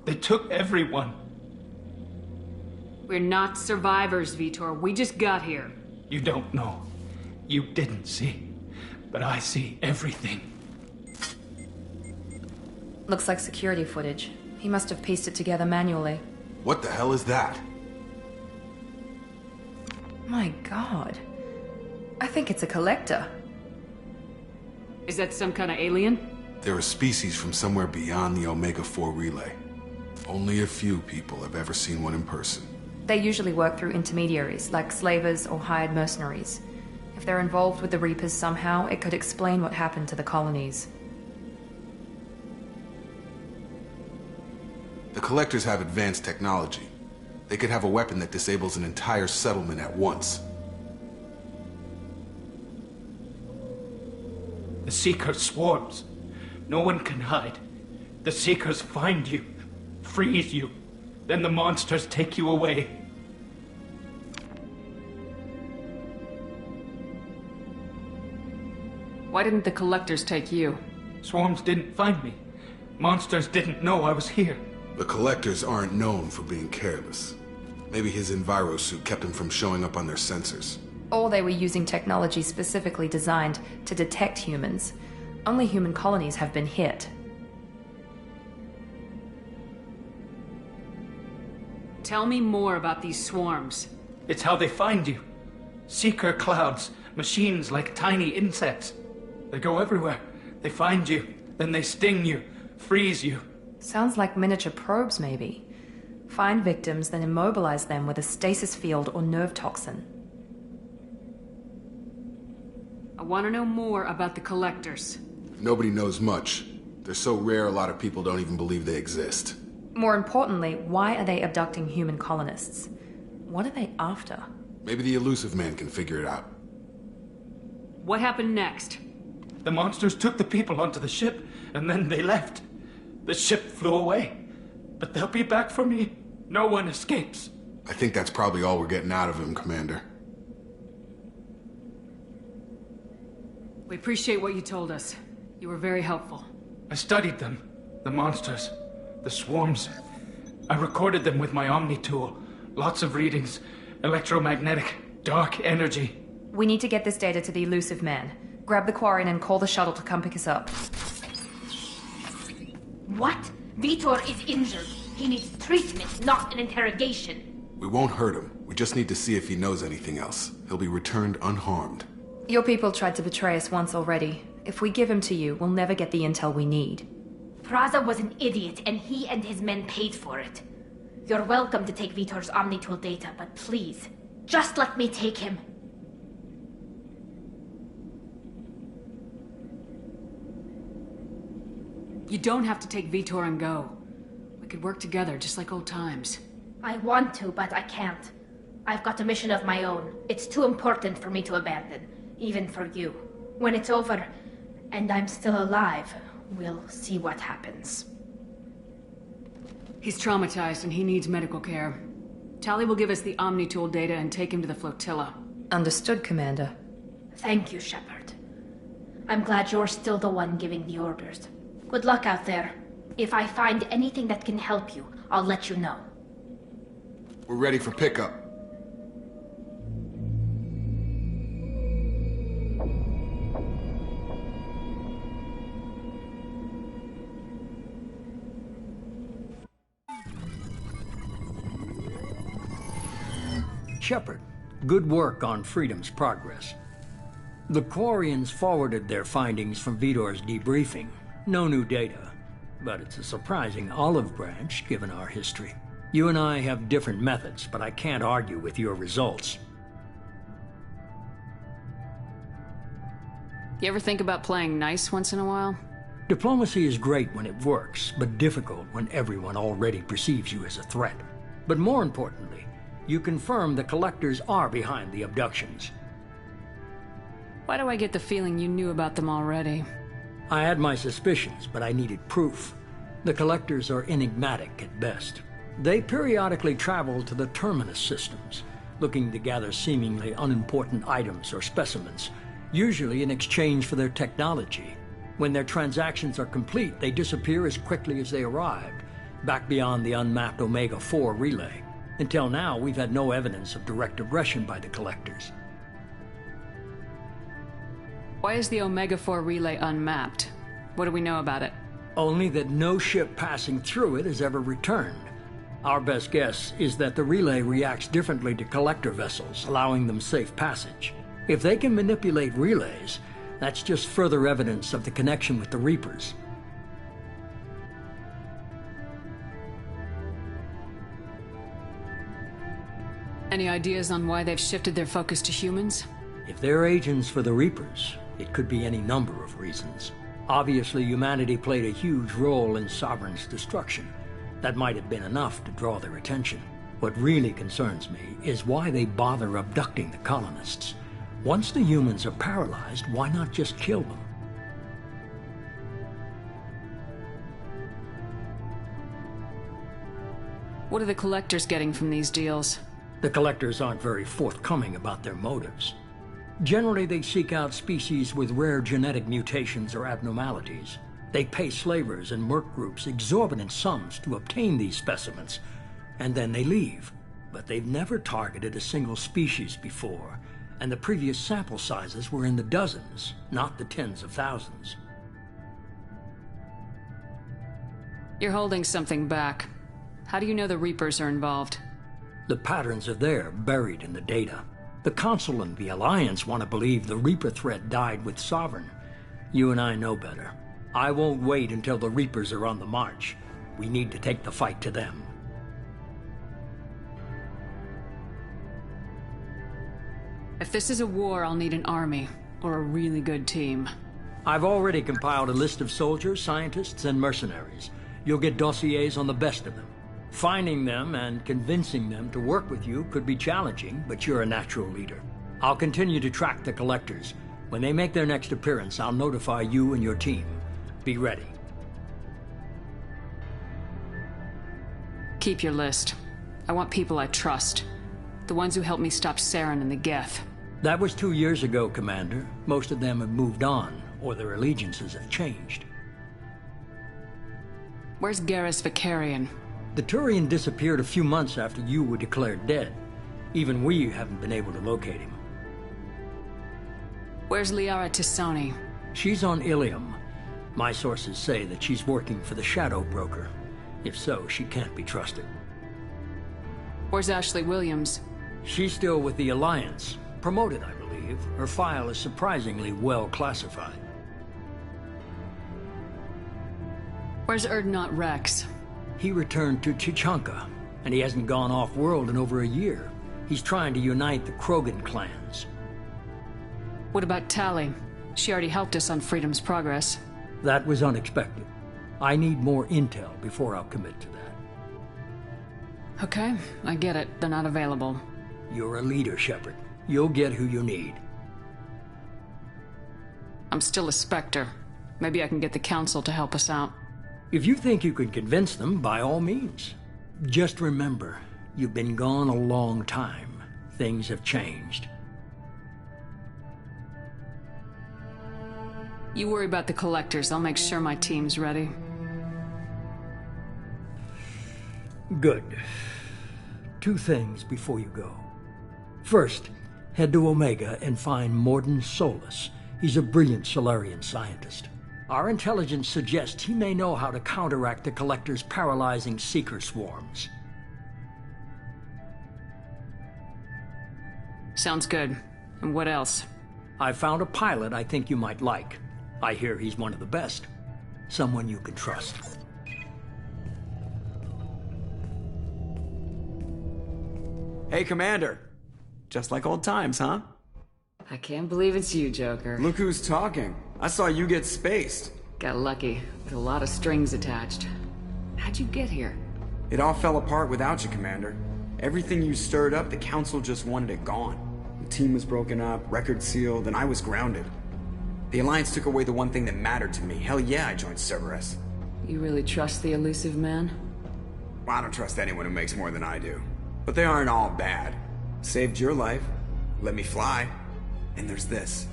They took everyone. We're not survivors, Vitor. We just got here. You don't know. You didn't see. But I see everything. Looks like security footage. He must have pieced it together manually. What the hell is that? My god. I think it's a collector. Is that some kind of alien? They're a species from somewhere beyond the Omega-4 relay. Only a few people have ever seen one in person. They usually work through intermediaries, like slavers or hired mercenaries. If they're involved with the Reapers somehow, it could explain what happened to the colonies. The Collectors have advanced technology. They could have a weapon that disables an entire settlement at once. The Seeker swarms. No one can hide. The Seekers find you, freeze you, then the monsters take you away. Why didn't the Collectors take you? Swarms didn't find me. Monsters didn't know I was here. The Collectors aren't known for being careless. Maybe his Enviro suit kept him from showing up on their sensors. Or they were using technology specifically designed to detect humans. Only human colonies have been hit. Tell me more about these swarms. It's how they find you. Seeker clouds, machines like tiny insects. They go everywhere. They find you, then they sting you, freeze you. Sounds like miniature probes, maybe. Find victims, then immobilize them with a stasis field or nerve toxin. I want to know more about the Collectors. Nobody knows much. They're so rare a lot of people don't even believe they exist. More importantly, why are they abducting human colonists? What are they after? Maybe the Elusive Man can figure it out. What happened next? The monsters took the people onto the ship, and then they left. The ship flew away. But they'll be back for me. No one escapes. I think that's probably all we're getting out of him, Commander. We appreciate what you told us. You were very helpful. I studied them. The monsters. The swarms. I recorded them with my Omni tool. Lots of readings. Electromagnetic. Dark energy. We need to get this data to the Elusive Man. Grab the Quarian and call the shuttle to come pick us up. What? Vitor is injured. He needs treatment, not an interrogation. We won't hurt him. We just need to see if he knows anything else. He'll be returned unharmed. Your people tried to betray us once already. If we give him to you, we'll never get the intel we need. Praza was an idiot, and he and his men paid for it. You're welcome to take Vitor's Omnitool data, but please, just let me take him. You don't have to take Vitor and go. We could work together, just like old times. I want to, but I can't. I've got a mission of my own. It's too important for me to abandon, even for you. When it's over, and I'm still alive, we'll see what happens. He's traumatized and he needs medical care. Tali will give us the Omnitool data and take him to the flotilla. Understood, Commander. Thank you, Shepard. I'm glad you're still the one giving the orders. Good luck out there. If I find anything that can help you, I'll let you know. We're ready for pickup. Shepard, good work on Freedom's progress. The Quarians forwarded their findings from Vitor's debriefing. No new data. but it's a surprising olive branch given our history. You and I have different methods, but I can't argue with your results. You ever think about playing nice once in a while? Diplomacy is great when it works, but difficult when everyone already perceives you as a threat. But more importantly, you confirm the Collectors are behind the abductions. Why do I get the feeling you knew about them already? I had my suspicions, but I needed proof. The Collectors are enigmatic at best. They periodically travel to the Terminus systems, looking to gather seemingly unimportant items or specimens, usually in exchange for their technology. When their transactions are complete, they disappear as quickly as they arrived, back beyond the unmapped Omega-4 relay. Until now, we've had no evidence of direct aggression by the Collectors. Why is the Omega-4 relay unmapped? What do we know about it? Only that no ship passing through it has ever returned. Our best guess is that the relay reacts differently to Collector vessels, allowing them safe passage. If they can manipulate relays, that's just further evidence of the connection with the Reapers. Any ideas on why they've shifted their focus to humans? If they're agents for the Reapers, it could be any number of reasons. Obviously, humanity played a huge role in Sovereign's destruction. That might have been enough to draw their attention. What really concerns me is why they bother abducting the colonists. Once the humans are paralyzed, why not just kill them? What are the Collectors getting from these deals? The Collectors aren't very forthcoming about their motives. Generally, they seek out species with rare genetic mutations or abnormalities. They pay slavers and merc groups exorbitant sums to obtain these specimens, and then they leave. But they've never targeted a single species before, and the previous sample sizes were in the dozens, not the tens of thousands. You're holding something back. How do you know the Reapers are involved? The patterns are there, buried in the data. The Council and the Alliance want to believe the Reaper threat died with Sovereign. You and I know better. I won't wait until the Reapers are on the march. We need to take the fight to them. If this is a war, I'll need an army, or a really good team. I've already compiled a list of soldiers, scientists, and mercenaries. You'll get dossiers on the best of them. Finding them and convincing them to work with you could be challenging, but you're a natural leader. I'll continue to track the Collectors. When they make their next appearance, I'll notify you and your team. Be ready. Keep your list. I want people I trust. The ones who helped me stop Saren and the Geth. That was 2 years ago, Commander. Most of them have moved on, or their allegiances have changed. Where's Garrus Vakarian? The Turian disappeared a few months after you were declared dead. Even we haven't been able to locate him. Where's Liara T'Soni? She's on Ilium. My sources say that she's working for the Shadow Broker. If so, she can't be trusted. Where's Ashley Williams? She's still with the Alliance. Promoted, I believe. Her file is surprisingly well classified. Where's Urdnot Rex? He returned to Chichanka, and he hasn't gone off-world in over a year. He's trying to unite the Krogan clans. What about Tali? She already helped us on Freedom's Progress. That was unexpected. I need more intel before I'll commit to that. Okay, I get it. They're not available. You're a leader, Shepard. You'll get who you need. I'm still a Spectre. Maybe I can get the Council to help us out. If you think you can convince them, by all means. Just remember, you've been gone a long time. Things have changed. You worry about the Collectors. I'll make sure my team's ready. Good. 2 things before you go. First, head to Omega and find Mordin Solus. He's a brilliant Solarian scientist. Our intelligence suggests he may know how to counteract the Collector's paralyzing Seeker swarms. Sounds good. And what else? I found a pilot I think you might like. I hear he's one of the best. Someone you can trust. Hey, Commander. Just like old times, huh? I can't believe it's you, Joker. Look who's talking. I saw you get spaced. Got lucky, with a lot of strings attached. How'd you get here? It all fell apart without you, Commander. Everything you stirred up, the Council just wanted it gone. The team was broken up, record sealed, and I was grounded. The Alliance took away the one thing that mattered to me. Hell yeah, I joined Cerberus. You really trust the elusive man? Well, I don't trust anyone who makes more than I do. But they aren't all bad. Saved your life, let me fly, and there's this.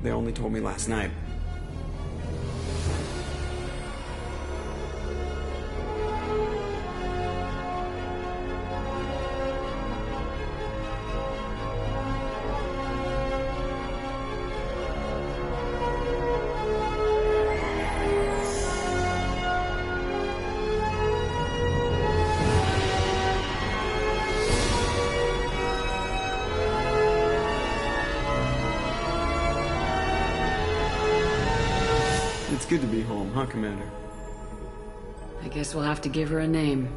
They only told me last night. It's good to be home, huh, Commander? I guess we'll have to give her a name.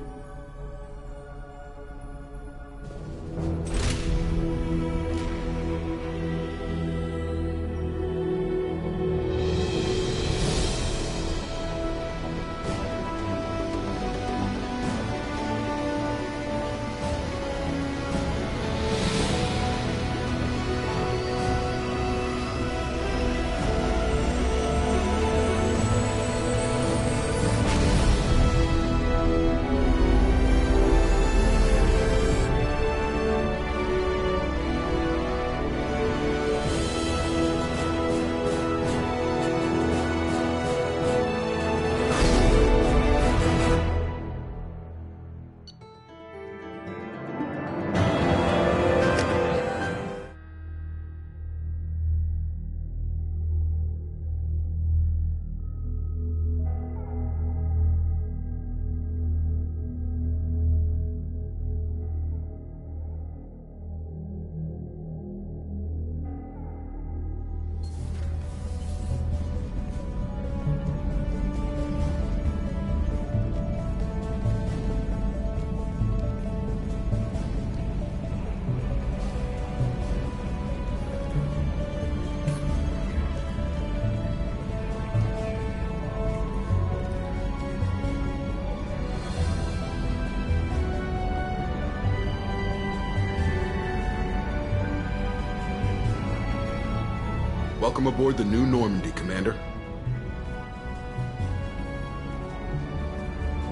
Welcome aboard the New Normandy, Commander.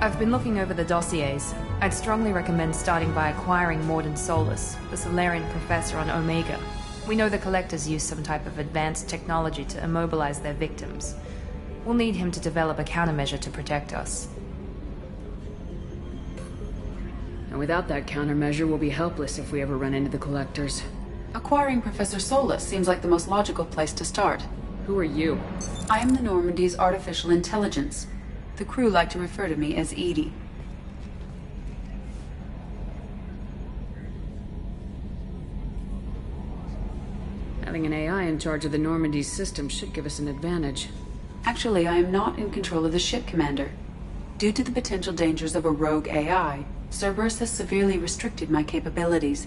I've been looking over the dossiers. I'd strongly recommend starting by acquiring Mordin Solus, the Solarian professor on Omega. We know the Collectors use some type of advanced technology to immobilize their victims. We'll need him to develop a countermeasure to protect us. And without that countermeasure, we'll be helpless if we ever run into the Collectors. Acquiring Professor Solus seems like the most logical place to start. Who are you? I am the Normandy's artificial intelligence. The crew like to refer to me as EDI. Having an AI in charge of the Normandy's system should give us an advantage. Actually, I am not in control of the ship, Commander. Due to the potential dangers of a rogue AI, Cerberus has severely restricted my capabilities.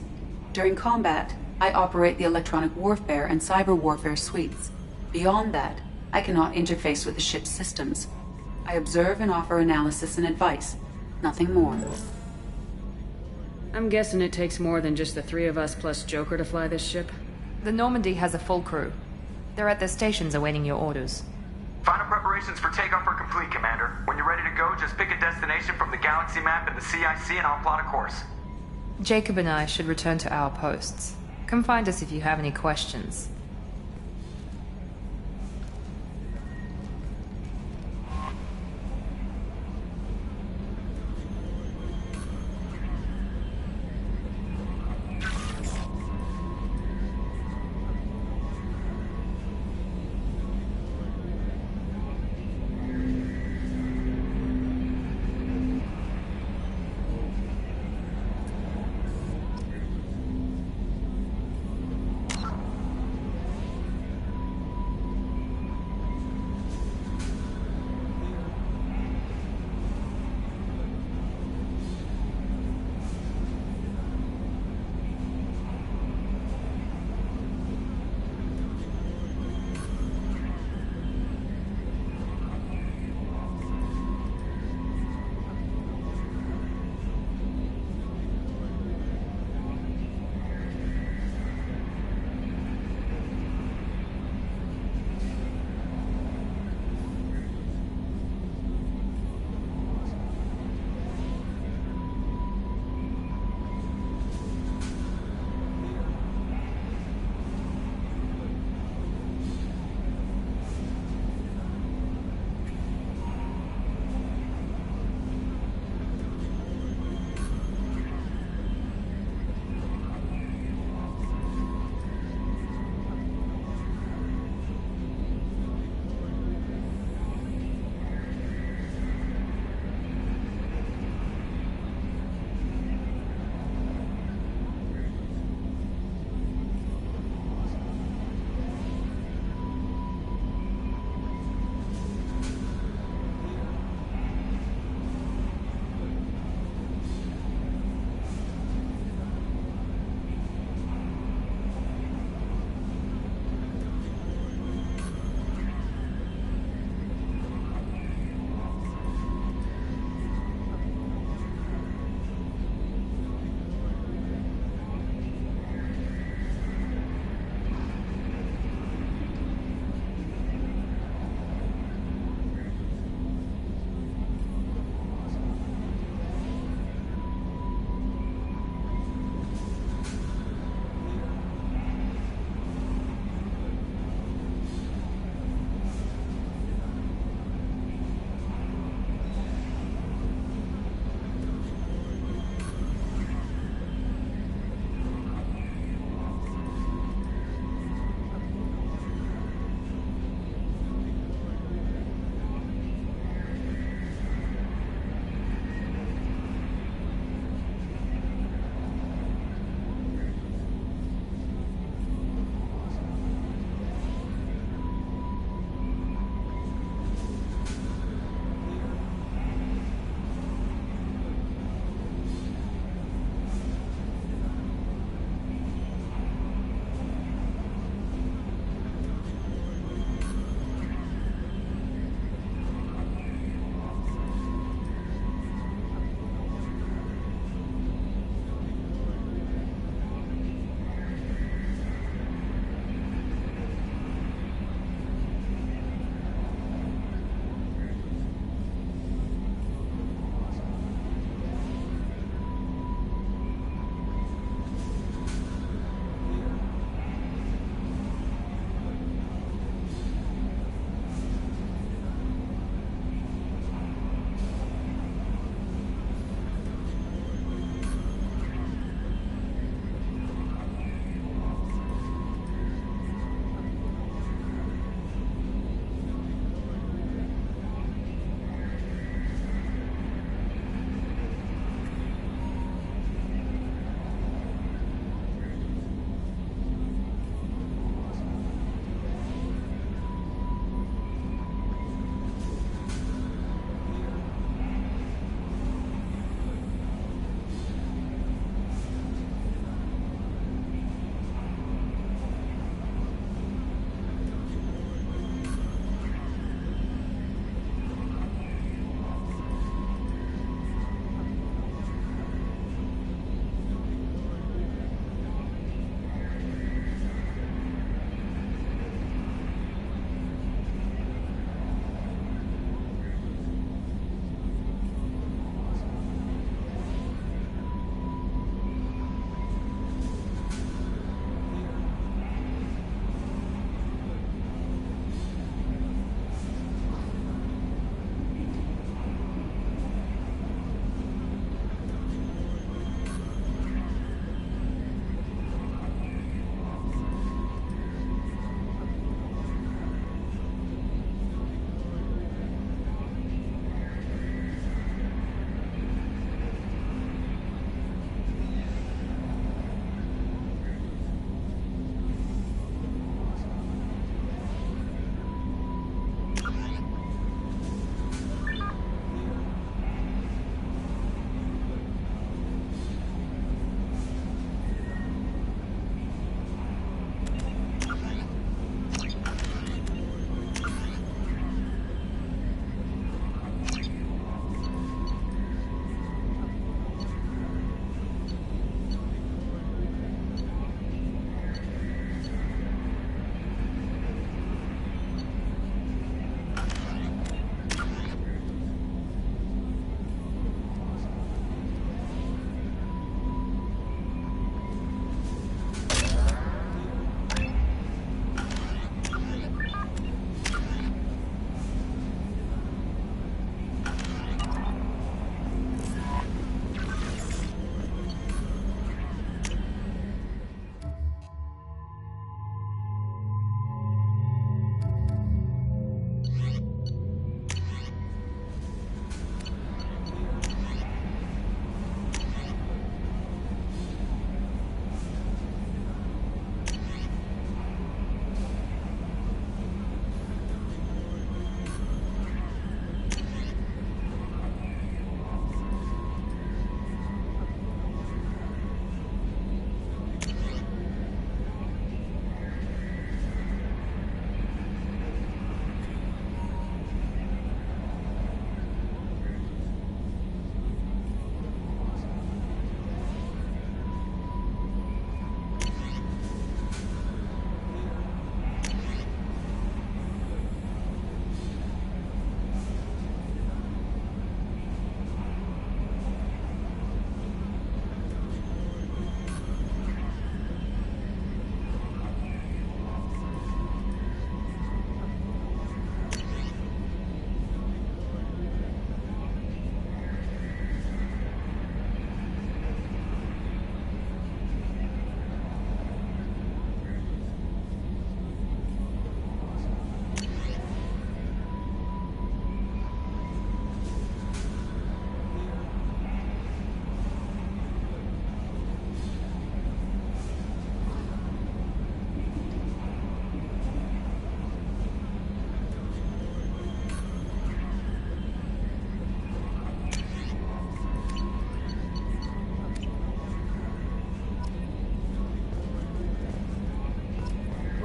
During combat, I operate the electronic warfare and cyber warfare suites. Beyond that, I cannot interface with the ship's systems. I observe and offer analysis and advice. Nothing more. I'm guessing it takes more than just the three of us plus Joker to fly this ship? The Normandy has a full crew. They're at their stations awaiting your orders. Final preparations for takeoff are complete, Commander. When you're ready to go, just pick a destination from the galaxy map in the CIC and I'll plot a course. Jacob and I should return to our posts. Come find us if you have any questions.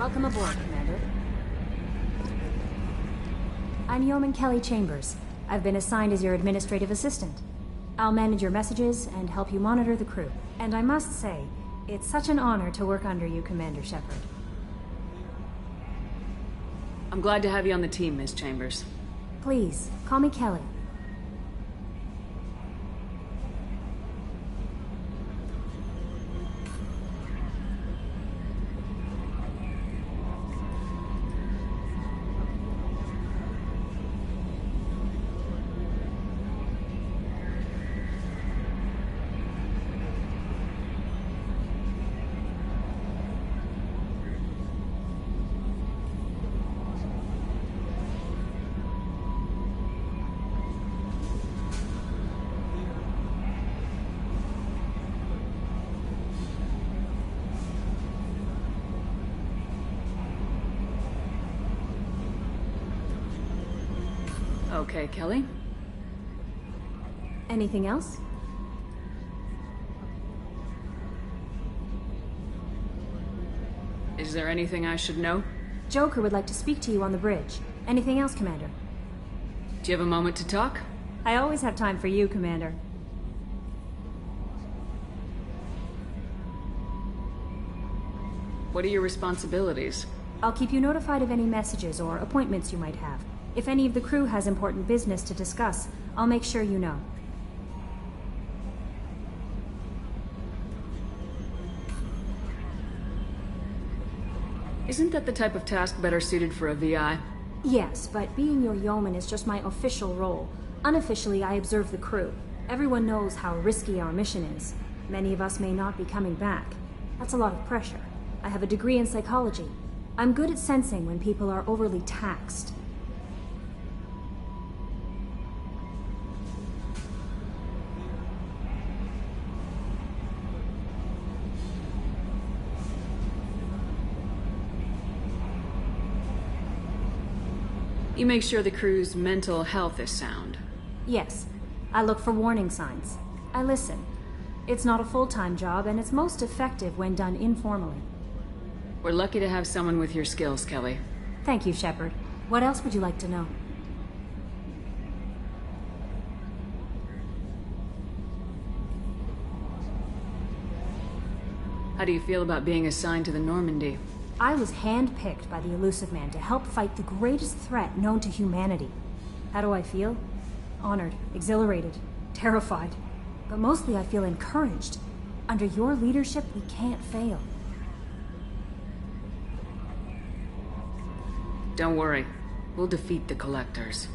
Welcome aboard, Commander. I'm Yeoman Kelly Chambers. I've been assigned as your administrative assistant. I'll manage your messages and help you monitor the crew. And I must say, it's such an honor to work under you, Commander Shepard. I'm glad to have you on the team, Miss Chambers. Please, call me Kelly. Okay, Kelly. Anything else? Is there anything I should know? Joker would like to speak to you on the bridge. Anything else, Commander? Do you have a moment to talk? I always have time for you, Commander. What are your responsibilities? I'll keep you notified of any messages or appointments you might have. If any of the crew has important business to discuss, I'll make sure you know. Isn't that the type of task better suited for a VI? Yes, but being your yeoman is just my official role. Unofficially, I observe the crew. Everyone knows how risky our mission is. Many of us may not be coming back. That's a lot of pressure. I have a degree in psychology. I'm good at sensing when people are overly taxed. You make sure the crew's mental health is sound. Yes. I look for warning signs. I listen. It's not a full-time job, and it's most effective when done informally. We're lucky to have someone with your skills, Kelly. Thank you, Shepard. What else would you like to know? How do you feel about being assigned to the Normandy? I was handpicked by the Illusive Man to help fight the greatest threat known to humanity. How do I feel? Honored, exhilarated, terrified. But mostly I feel encouraged. Under your leadership, we can't fail. Don't worry. We'll defeat the Collectors.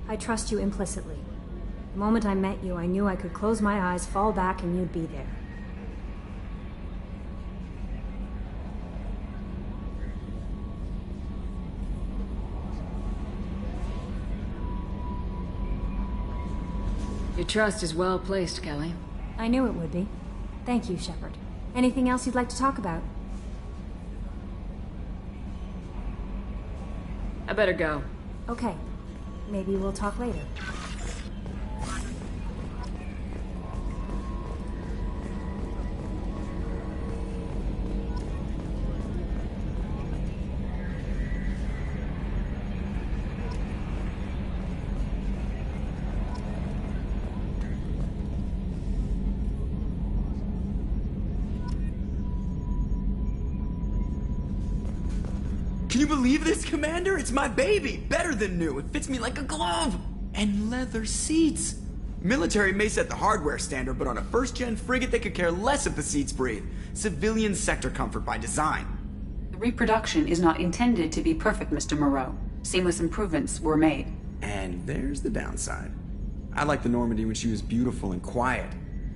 I trust you implicitly. The moment I met you, I knew I could close my eyes, fall back, and you'd be there. Your trust is well placed, Kelly. I knew it would be. Thank you, Shepard. Anything else you'd like to talk about? I better go. Okay. Maybe we'll talk later. Can you believe this, Commander? It's my baby! Better than new. It fits me like a glove! And leather seats! Military may set the hardware standard, but on a first-gen frigate, they could care less if the seats breathe. Civilian sector comfort by design. The reproduction is not intended to be perfect, Mr. Moreau. Seamless improvements were made. And there's the downside. I liked the Normandy when she was beautiful and quiet.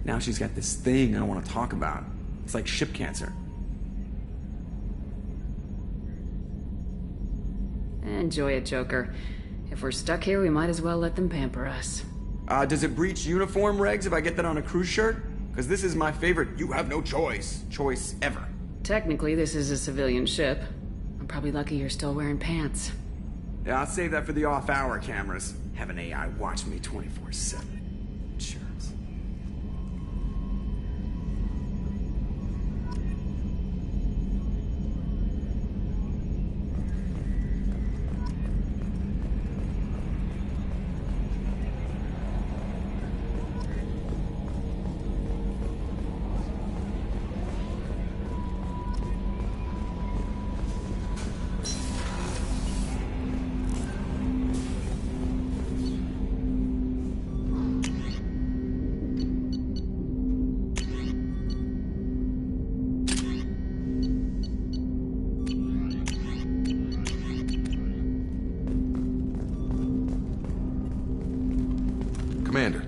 Now she's got this thing I don't want to talk about. It's like ship cancer. Enjoy it, Joker. If we're stuck here, we might as well let them pamper us. Does it breach uniform regs if I get that on a cruise shirt? Because this is my favorite you have no choice ever. Technically, this is a civilian ship. I'm probably lucky you're still wearing pants. Yeah, I'll save that for the off-hour cameras. Have an AI watch me 24/7. Insurance. Commander,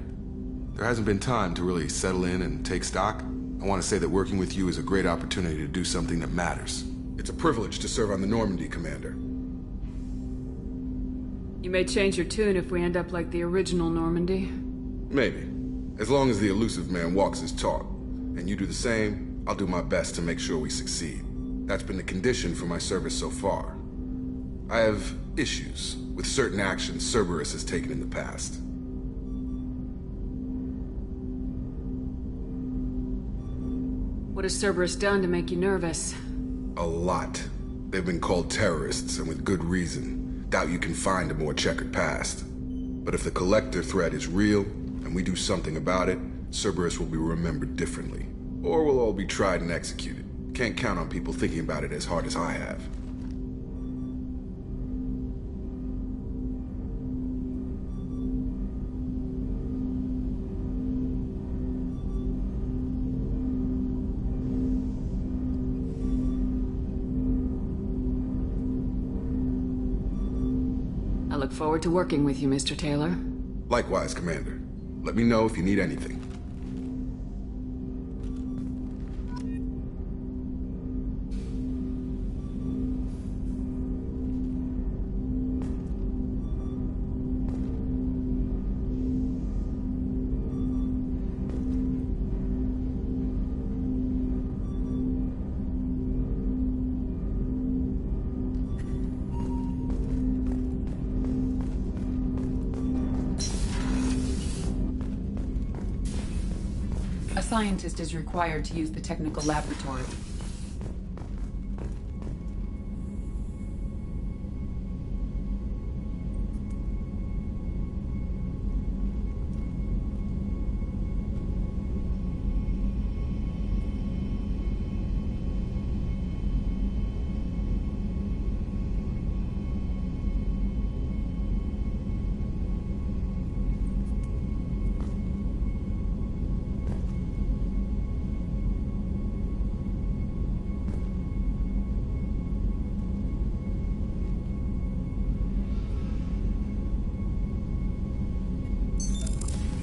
there hasn't been time to really settle in and take stock. I want to say that working with you is a great opportunity to do something that matters. It's a privilege to serve on the Normandy, Commander. You may change your tune if we end up like the original Normandy. Maybe. As long as the Elusive Man walks his talk, and you do the same, I'll do my best to make sure we succeed. That's been the condition for my service so far. I have issues with certain actions Cerberus has taken in the past. What has Cerberus done to make you nervous? A lot. They've been called terrorists, and with good reason. Doubt you can find a more checkered past. But if the Collector threat is real, and we do something about it, Cerberus will be remembered differently. Or we'll all be tried and executed. Can't count on people thinking about it as hard as I have. I look forward to working with you, Mr. Taylor. Likewise, Commander. Let me know if you need anything. A scientist is required to use the technical laboratory.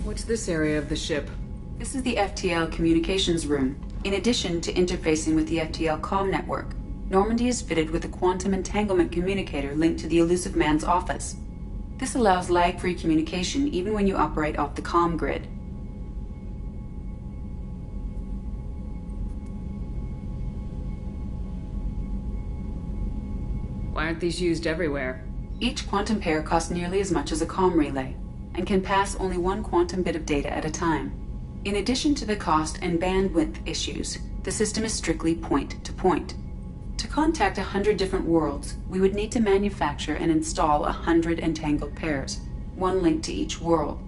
What's this area of the ship? This is the FTL communications room. In addition to interfacing with the FTL comm network, Normandy is fitted with a quantum entanglement communicator linked to the Elusive Man's office. This allows lag-free communication even when you operate off the comm grid. Why aren't these used everywhere? Each quantum pair costs nearly as much as a comm relay, and can pass only one quantum bit of data at a time. In addition to the cost and bandwidth issues, the system is strictly point-to-point. To contact 100 different worlds, we would need to manufacture and install 100 entangled pairs, one linked to each world.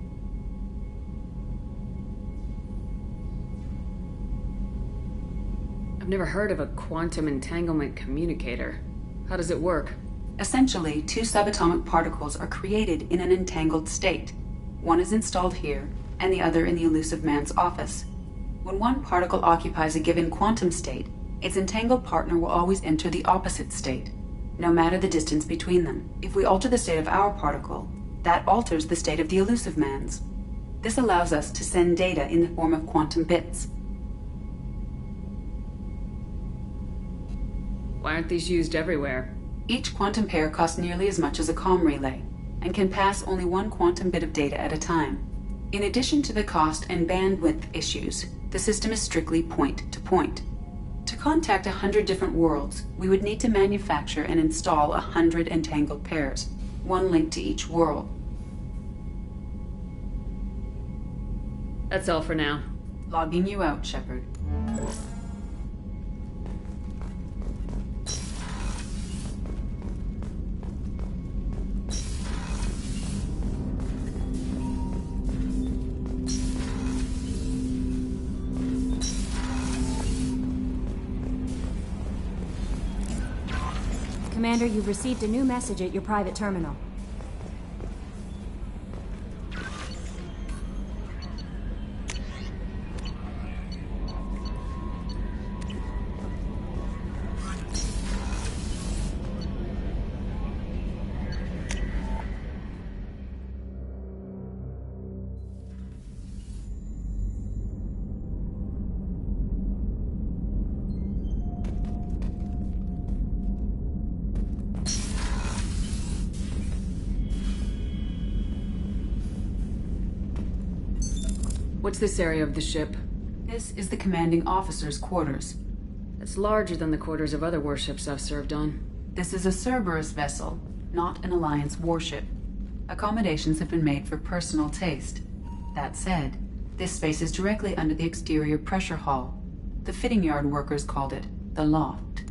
I've never heard of a quantum entanglement communicator. How does it work? Essentially, two subatomic particles are created in an entangled state. One is installed here, and the other in the Elusive Man's office. When one particle occupies a given quantum state, its entangled partner will always enter the opposite state, no matter the distance between them. If we alter the state of our particle, that alters the state of the Elusive Man's. This allows us to send data in the form of quantum bits. Why aren't these used everywhere? Each quantum pair costs nearly as much as a comm relay, and can pass only one quantum bit of data at a time. In addition to the cost and bandwidth issues, the system is strictly point-to-point. To contact 100 different worlds, we would need to manufacture and install 100 entangled pairs, one linked to each world. That's all for now. Logging you out, Shepard. Commander, you've received a new message at your private terminal. What's this area of the ship? This is the commanding officer's quarters. It's larger than the quarters of other warships I've served on. This is a Cerberus vessel, not an Alliance warship. Accommodations have been made for personal taste. That said, this space is directly under the exterior pressure hull. The fitting yard workers called it the loft.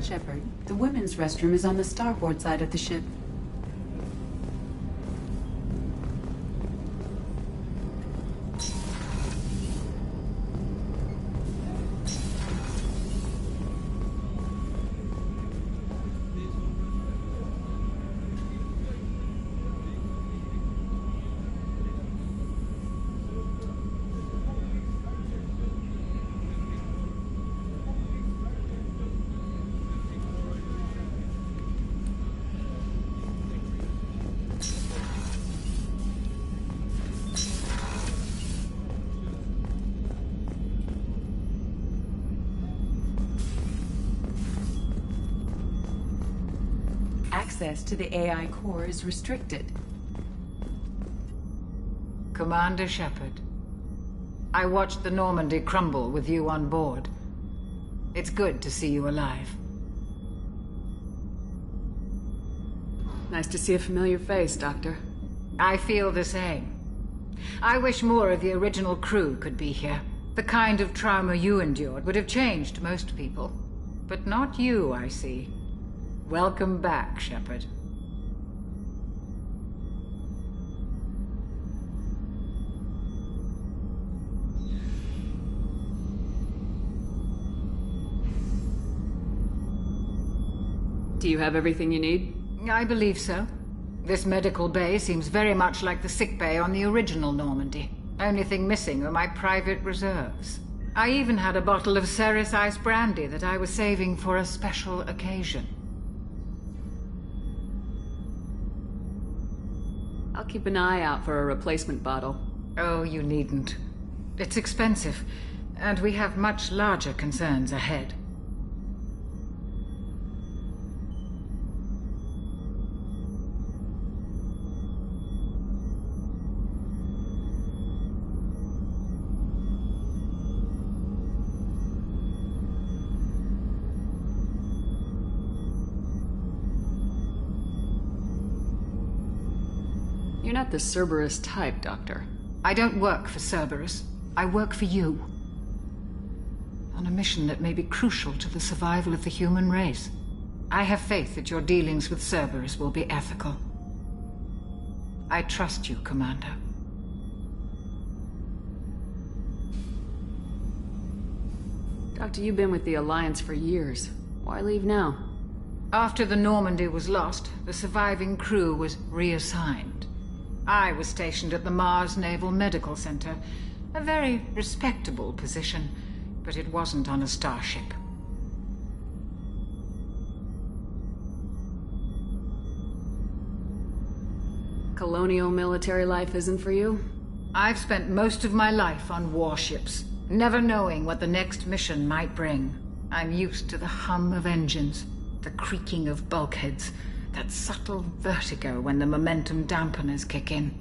Shepard, the women's restroom is on the starboard side of the ship. Access to the AI core is restricted. Commander Shepard, I watched the Normandy crumble with you on board. It's good to see you alive. Nice to see a familiar face, Doctor. I feel the same. I wish more of the original crew could be here. The kind of trauma you endured would have changed most people. But not you, I see. Welcome back, Shepard. Do you have everything you need? I believe so. This medical bay seems very much like the sick bay on the original Normandy. Only thing missing were my private reserves. I even had a bottle of Ceres Ice brandy that I was saving for a special occasion. I'll keep an eye out for a replacement bottle. Oh, you needn't. It's expensive, and we have much larger concerns ahead. You're not the Cerberus type, Doctor. I don't work for Cerberus. I work for you. On a mission that may be crucial to the survival of the human race. I have faith that your dealings with Cerberus will be ethical. I trust you, Commander. Doctor, you've been with the Alliance for years. Why leave now? After the Normandy was lost, the surviving crew was reassigned. I was stationed at the Mars Naval Medical Center, a very respectable position, but it wasn't on a starship. Colonial military life isn't for you? I've spent most of my life on warships, never knowing what the next mission might bring. I'm used to the hum of engines, the creaking of bulkheads, that subtle vertigo when the momentum dampeners kick in.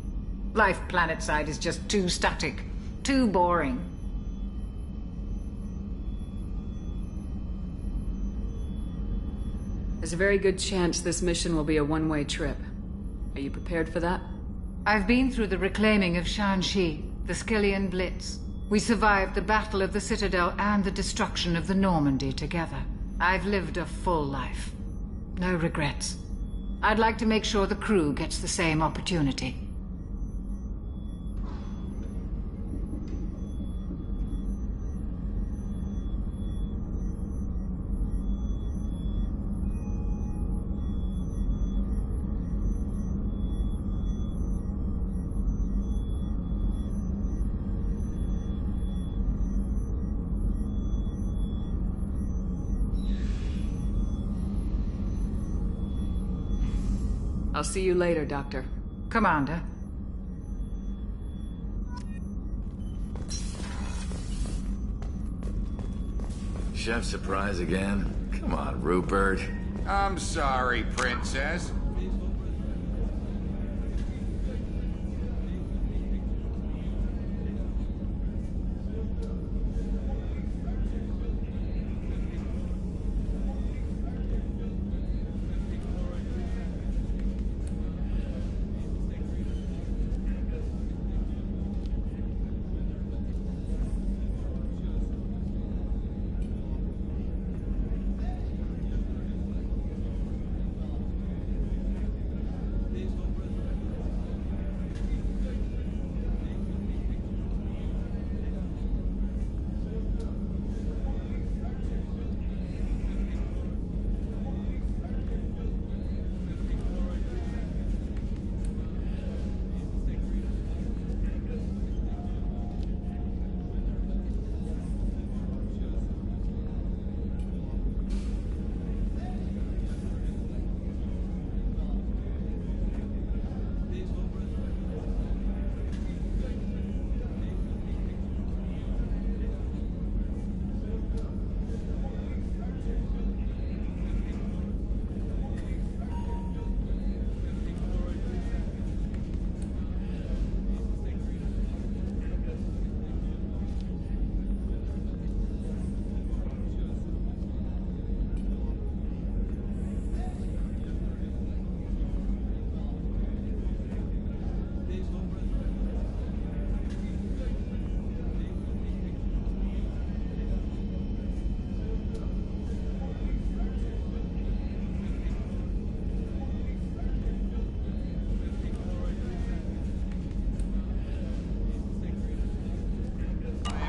Life planetside is just too static, too boring. There's a very good chance this mission will be a one-way trip. Are you prepared for that? I've been through the reclaiming of Shanxi, the Skyllian Blitz. We survived the Battle of the Citadel and the destruction of the Normandy together. I've lived a full life. No regrets. I'd like to make sure the crew gets the same opportunity. I'll see you later, Doctor. Commander. Chef surprise again? Come on, Rupert. I'm sorry, Princess.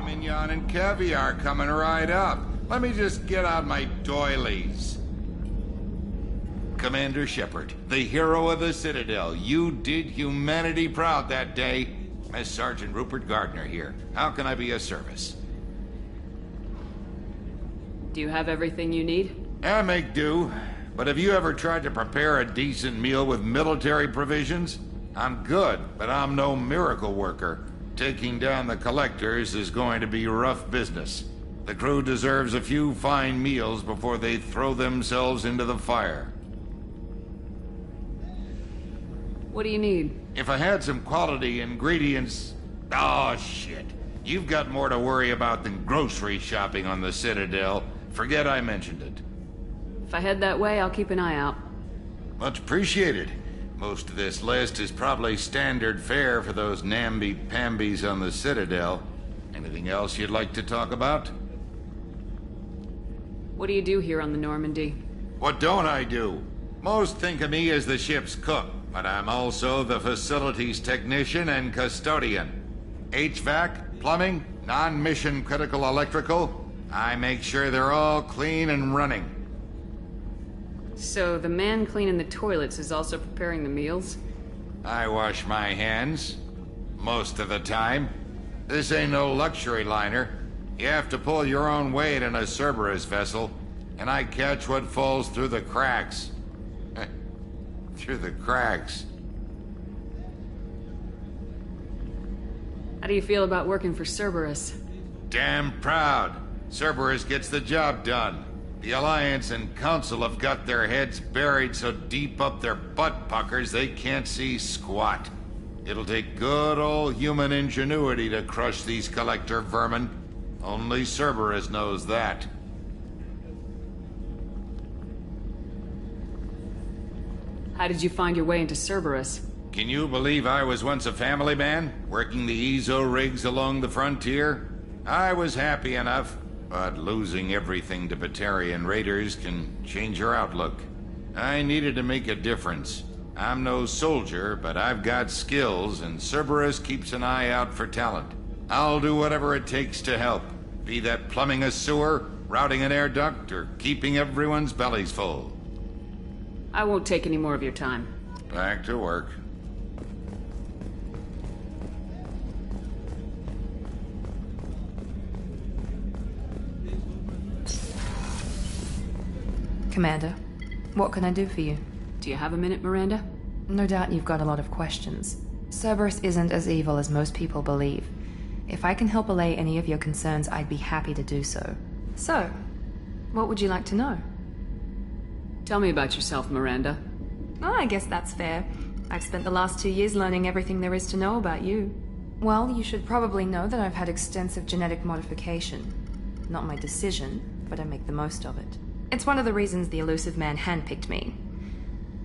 Mignon and caviar coming right up. Let me just get out my doilies. Commander Shepard, the hero of the Citadel. You did humanity proud that day. As Sergeant Rupert Gardner here. How can I be of service? Do you have everything you need? I make do. But have you ever tried to prepare a decent meal with military provisions? I'm good, but I'm no miracle worker. Taking down the collectors is going to be rough business. The crew deserves a few fine meals before they throw themselves into the fire. What do you need? If I had some quality ingredients... Oh, shit. You've got more to worry about than grocery shopping on the Citadel. Forget I mentioned it. If I head that way, I'll keep an eye out. Much appreciated. Most of this list is probably standard fare for those namby-pambies on the Citadel. Anything else you'd like to talk about? What do you do here on the Normandy? What don't I do? Most think of me as the ship's cook, but I'm also the facilities technician and custodian. HVAC, plumbing, non-mission critical electrical. I make sure they're all clean and running. So the man cleaning the toilets is also preparing the meals? I wash my hands. Most of the time. This ain't no luxury liner. You have to pull your own weight in a Cerberus vessel, and I catch what falls through the cracks. Through the cracks. How do you feel about working for Cerberus? Damn proud. Cerberus gets the job done. The Alliance and Council have got their heads buried so deep up their butt puckers they can't see squat. It'll take good old human ingenuity to crush these collector vermin. Only Cerberus knows that. How did you find your way into Cerberus? Can you believe I was once a family man, working the EZO rigs along the frontier? I was happy enough, but losing everything to Batarian raiders can change your outlook. I needed to make a difference. I'm no soldier, but I've got skills, and Cerberus keeps an eye out for talent. I'll do whatever it takes to help, be that plumbing a sewer, routing an air duct, or keeping everyone's bellies full. I won't take any more of your time. Back to work. Commander, what can I do for you? Do you have a minute, Miranda? No doubt you've got a lot of questions. Cerberus isn't as evil as most people believe. If I can help allay any of your concerns, I'd be happy to do so. So, what would you like to know? Tell me about yourself, Miranda. Oh, I guess that's fair. I've spent the last 2 years learning everything there is to know about you. Well, you should probably know that I've had extensive genetic modification. Not my decision, but I make the most of it. It's one of the reasons the Elusive Man handpicked me.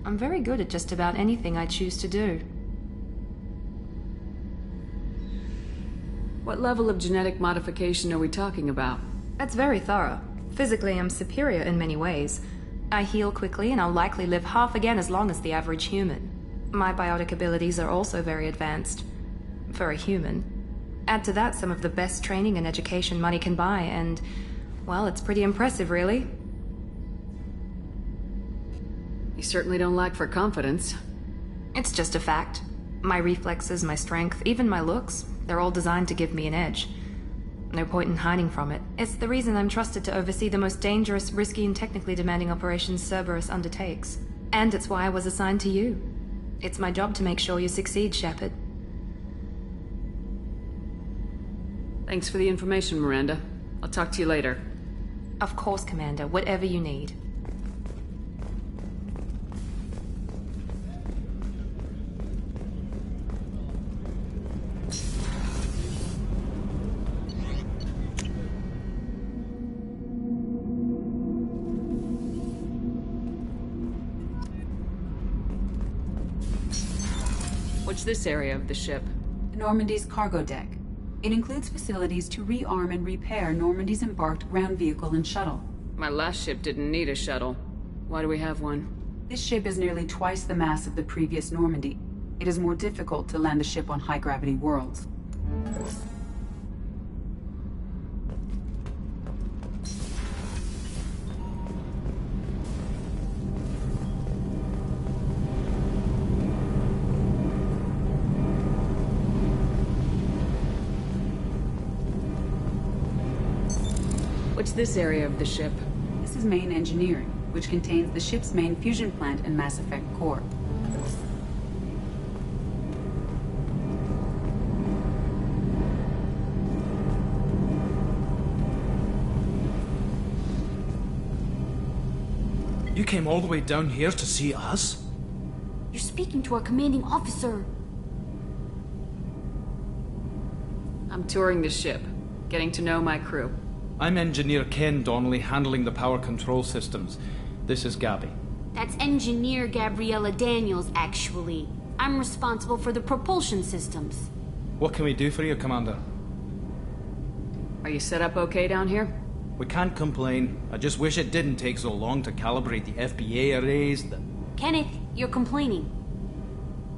I'm very good at just about anything I choose to do. What level of genetic modification are we talking about? That's very thorough. Physically, I'm superior in many ways. I heal quickly, and I'll likely live half again as long as the average human. My biotic abilities are also very advanced. For a human. Add to that some of the best training and education money can buy, and, well, it's pretty impressive, really. You certainly don't lack for confidence. It's just a fact. My reflexes, my strength, even my looks, they're all designed to give me an edge. No point in hiding from it. It's the reason I'm trusted to oversee the most dangerous, risky, and technically demanding operations Cerberus undertakes. And it's why I was assigned to you. It's my job to make sure you succeed, Shepard. Thanks for the information, Miranda. I'll talk to you later. Of course, Commander. Whatever you need. What's this area of the ship? Normandy's cargo deck. It includes facilities to rearm and repair Normandy's embarked ground vehicle and shuttle. My last ship didn't need a shuttle. Why do we have one? This ship is nearly twice the mass of the previous Normandy. It is more difficult to land the ship on high-gravity worlds. What's this area of the ship? This is main engineering, which contains the ship's main fusion plant and Mass Effect core. You came all the way down here to see us? You're speaking to our commanding officer. I'm touring the ship, getting to know my crew. I'm Engineer Ken Donnelly, handling the power control systems. This is Gabby. That's Engineer Gabriella Daniels, actually. I'm responsible for the propulsion systems. What can we do for you, Commander? Are you set up okay down here? We can't complain. I just wish it didn't take so long to calibrate the FBA arrays. Kenneth, you're complaining.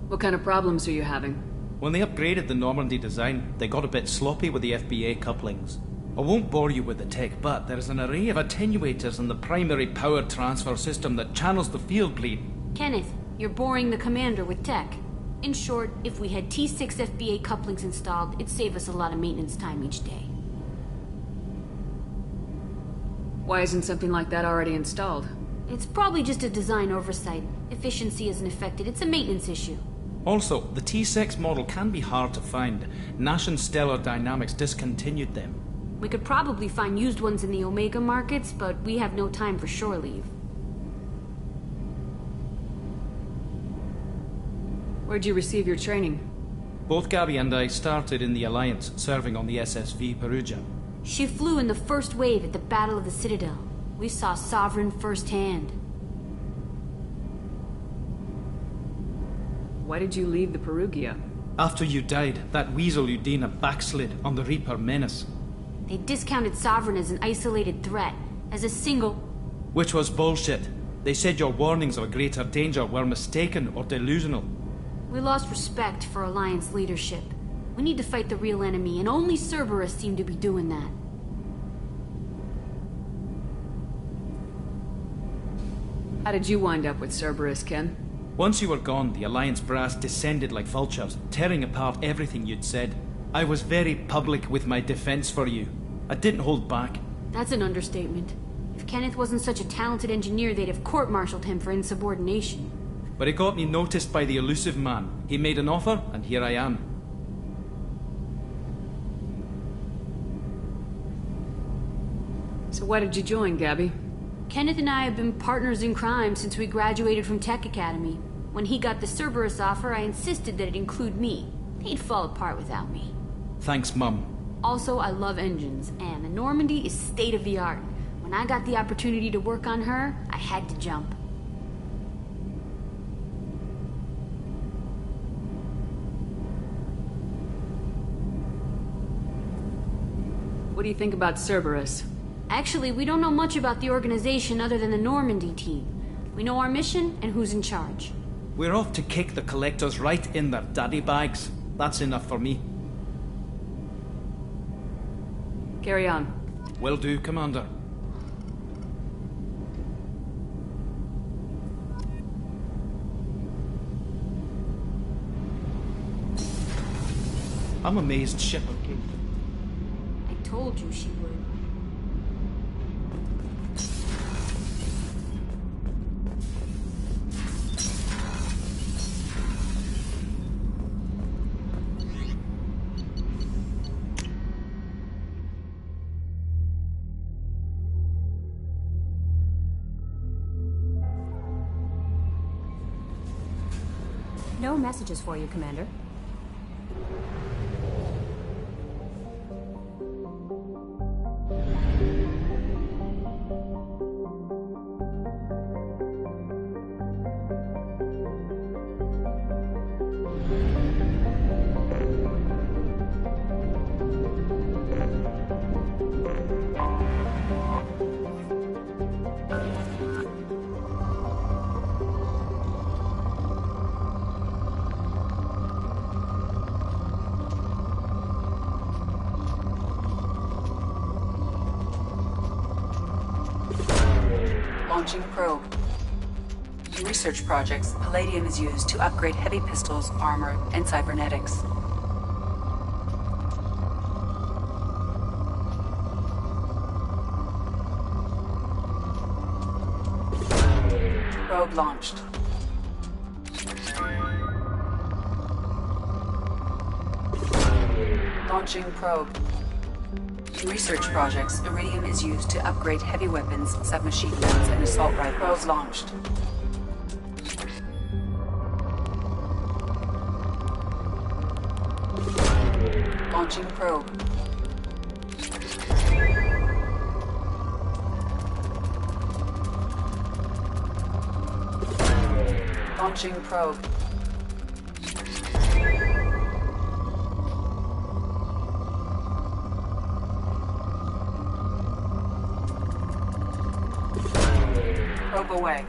What kind of problems are you having? When they upgraded the Normandy design, they got a bit sloppy with the FBA couplings. I won't bore you with the tech, but there's an array of attenuators in the primary power transfer system that channels the field bleed. Kenneth, you're boring the commander with tech. In short, if we had T6 FBA couplings installed, it'd save us a lot of maintenance time each day. Why isn't something like that already installed? It's probably just a design oversight. Efficiency isn't affected, it's a maintenance issue. Also, the T6 model can be hard to find. Nash and Stellar Dynamics discontinued them. We could probably find used ones in the Omega markets, but we have no time for shore leave. Where'd you receive your training? Both Gabby and I started in the Alliance, serving on the SSV Perugia. She flew in the first wave at the Battle of the Citadel. We saw Sovereign firsthand. Why did you leave the Perugia? After you died, that weasel Udina backslid on the Reaper Menace. They discounted Sovereign as an isolated threat, as a single... Which was bullshit. They said your warnings of a greater danger were mistaken or delusional. We lost respect for Alliance leadership. We need to fight the real enemy, and only Cerberus seemed to be doing that. How did you wind up with Cerberus, Ken? Once you were gone, the Alliance brass descended like vultures, tearing apart everything you'd said. I was very public with my defense for you. I didn't hold back. That's an understatement. If Kenneth wasn't such a talented engineer, they'd have court-martialed him for insubordination. But it got me noticed by the elusive man. He made an offer, and here I am. So why did you join, Gabby? Kenneth and I have been partners in crime since we graduated from Tech Academy. When he got the Cerberus offer, I insisted that it include me. He'd fall apart without me. Thanks, Mum. Also, I love engines, and the Normandy is state-of-the-art. When I got the opportunity to work on her, I had to jump. What do you think about Cerberus? Actually, we don't know much about the organization other than the Normandy team. We know our mission and who's in charge. We're off to kick the Collectors right in their daddy bags. That's enough for me. Carry on. Will do, Commander. I'm amazed Shepard came. I told you she would. No messages for you, Commander. Launching probe. In research projects, palladium is used to upgrade heavy pistols, armor, and cybernetics. Probe launched. Launching probe. In research projects, iridium is used to upgrade heavy weapons, submachine guns, and assault rifles. Probe launched. Launching probe. Launching probe. Probe away.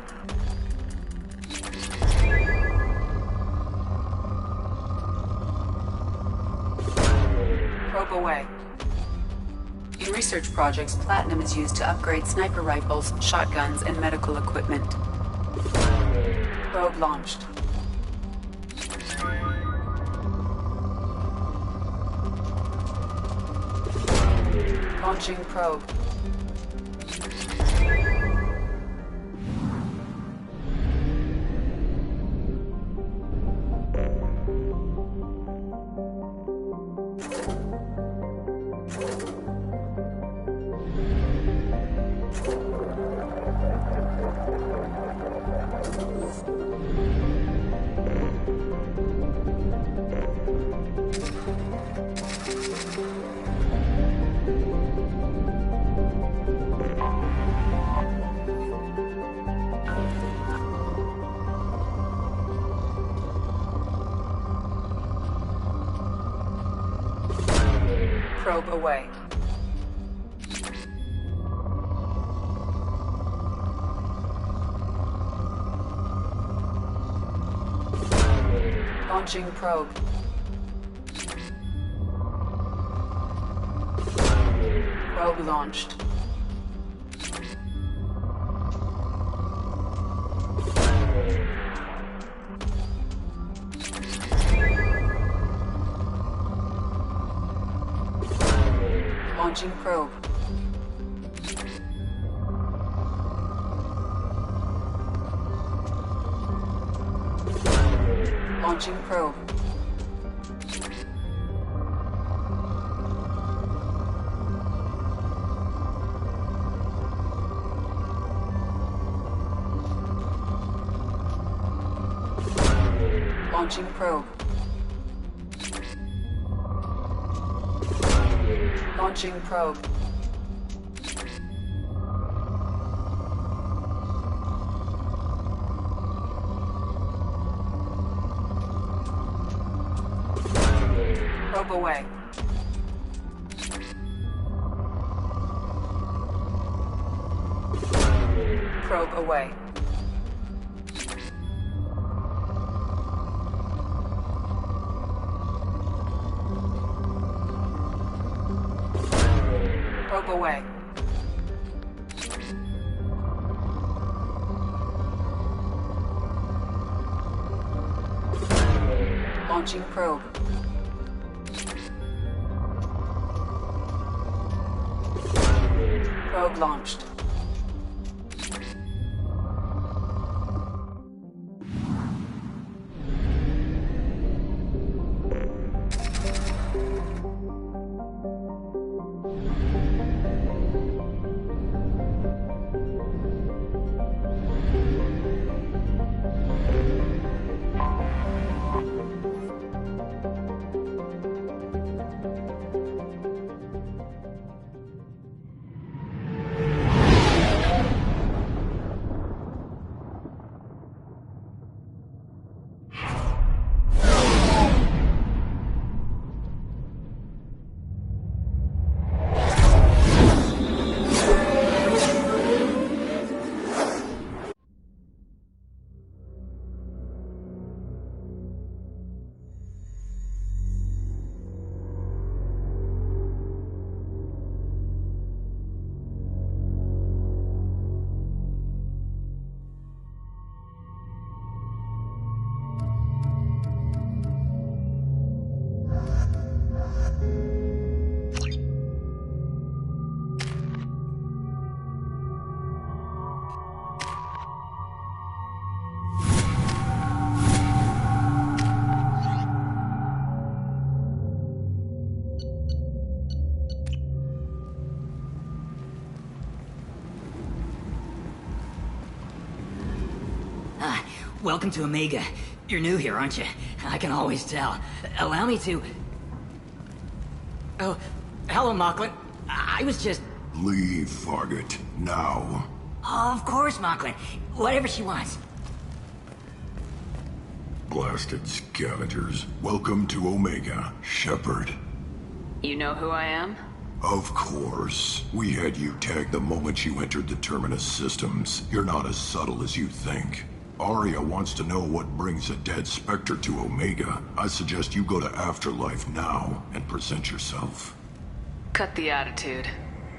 Probe away. In research projects, platinum is used to upgrade sniper rifles, shotguns, and medical equipment. Probe launched. Launching probe. Probe away. Launching probe. Probe launched. Launching probe. Launching probe. Launching probe. Launching probe. Probe away. Probe away. Probe away. Launching probe. Probe launched. Welcome to Omega. You're new here, aren't you? I can always tell. Allow me to... Oh, hello, Mocklin. I was just... Leave, Fargate. Now. Oh, of course, Mocklin. Whatever she wants. Blasted scavengers. Welcome to Omega, Shepard. You know who I am? Of course. We had you tagged the moment you entered the Terminus systems. You're not as subtle as you think. Aria wants to know what brings a dead Spectre to Omega. I suggest you go to Afterlife now and present yourself. Cut the attitude.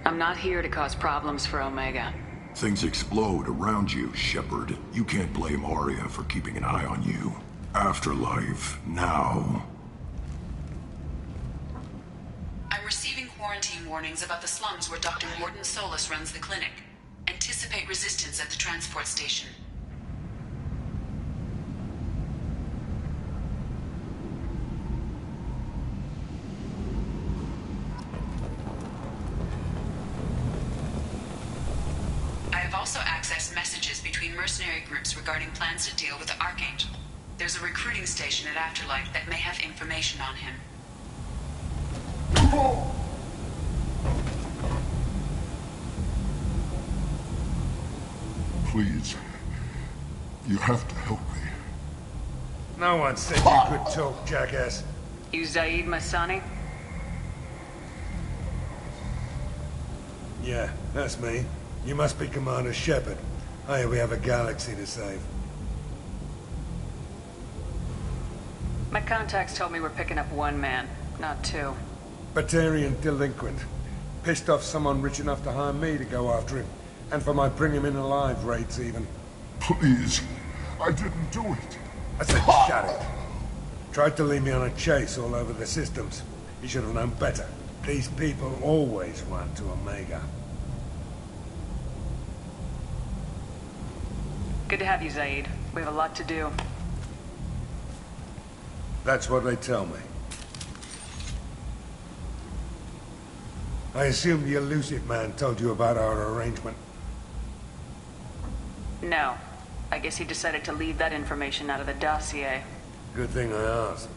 I'm not here to cause problems for Omega. Things explode around you, Shepard. You can't blame Aria for keeping an eye on you. Afterlife, now. I'm receiving quarantine warnings about the slums where Dr. Mordin Solus runs the clinic. Anticipate resistance at the transport station. I have also accessed messages between mercenary groups regarding plans to deal with the Archangel. There's a recruiting station at Afterlife that may have information on him. Please. You have to help me. No one said you could talk, jackass. You Zaid Masani? Yeah, that's me. You must be Commander Shepard. Hey, we have a galaxy to save. My contacts told me we're picking up one man, not two. Batarian delinquent. Pissed off someone rich enough to hire me to go after him. And for my bring him in alive rates even. Please. I didn't do it. I said shut it. Tried to lead me on a chase all over the systems. He should have known better. These people always run to Omega. Good to have you, Zaid. We have a lot to do. That's what they tell me. I assume the elusive man told you about our arrangement. No. I guess he decided to leave that information out of the dossier. Good thing I asked.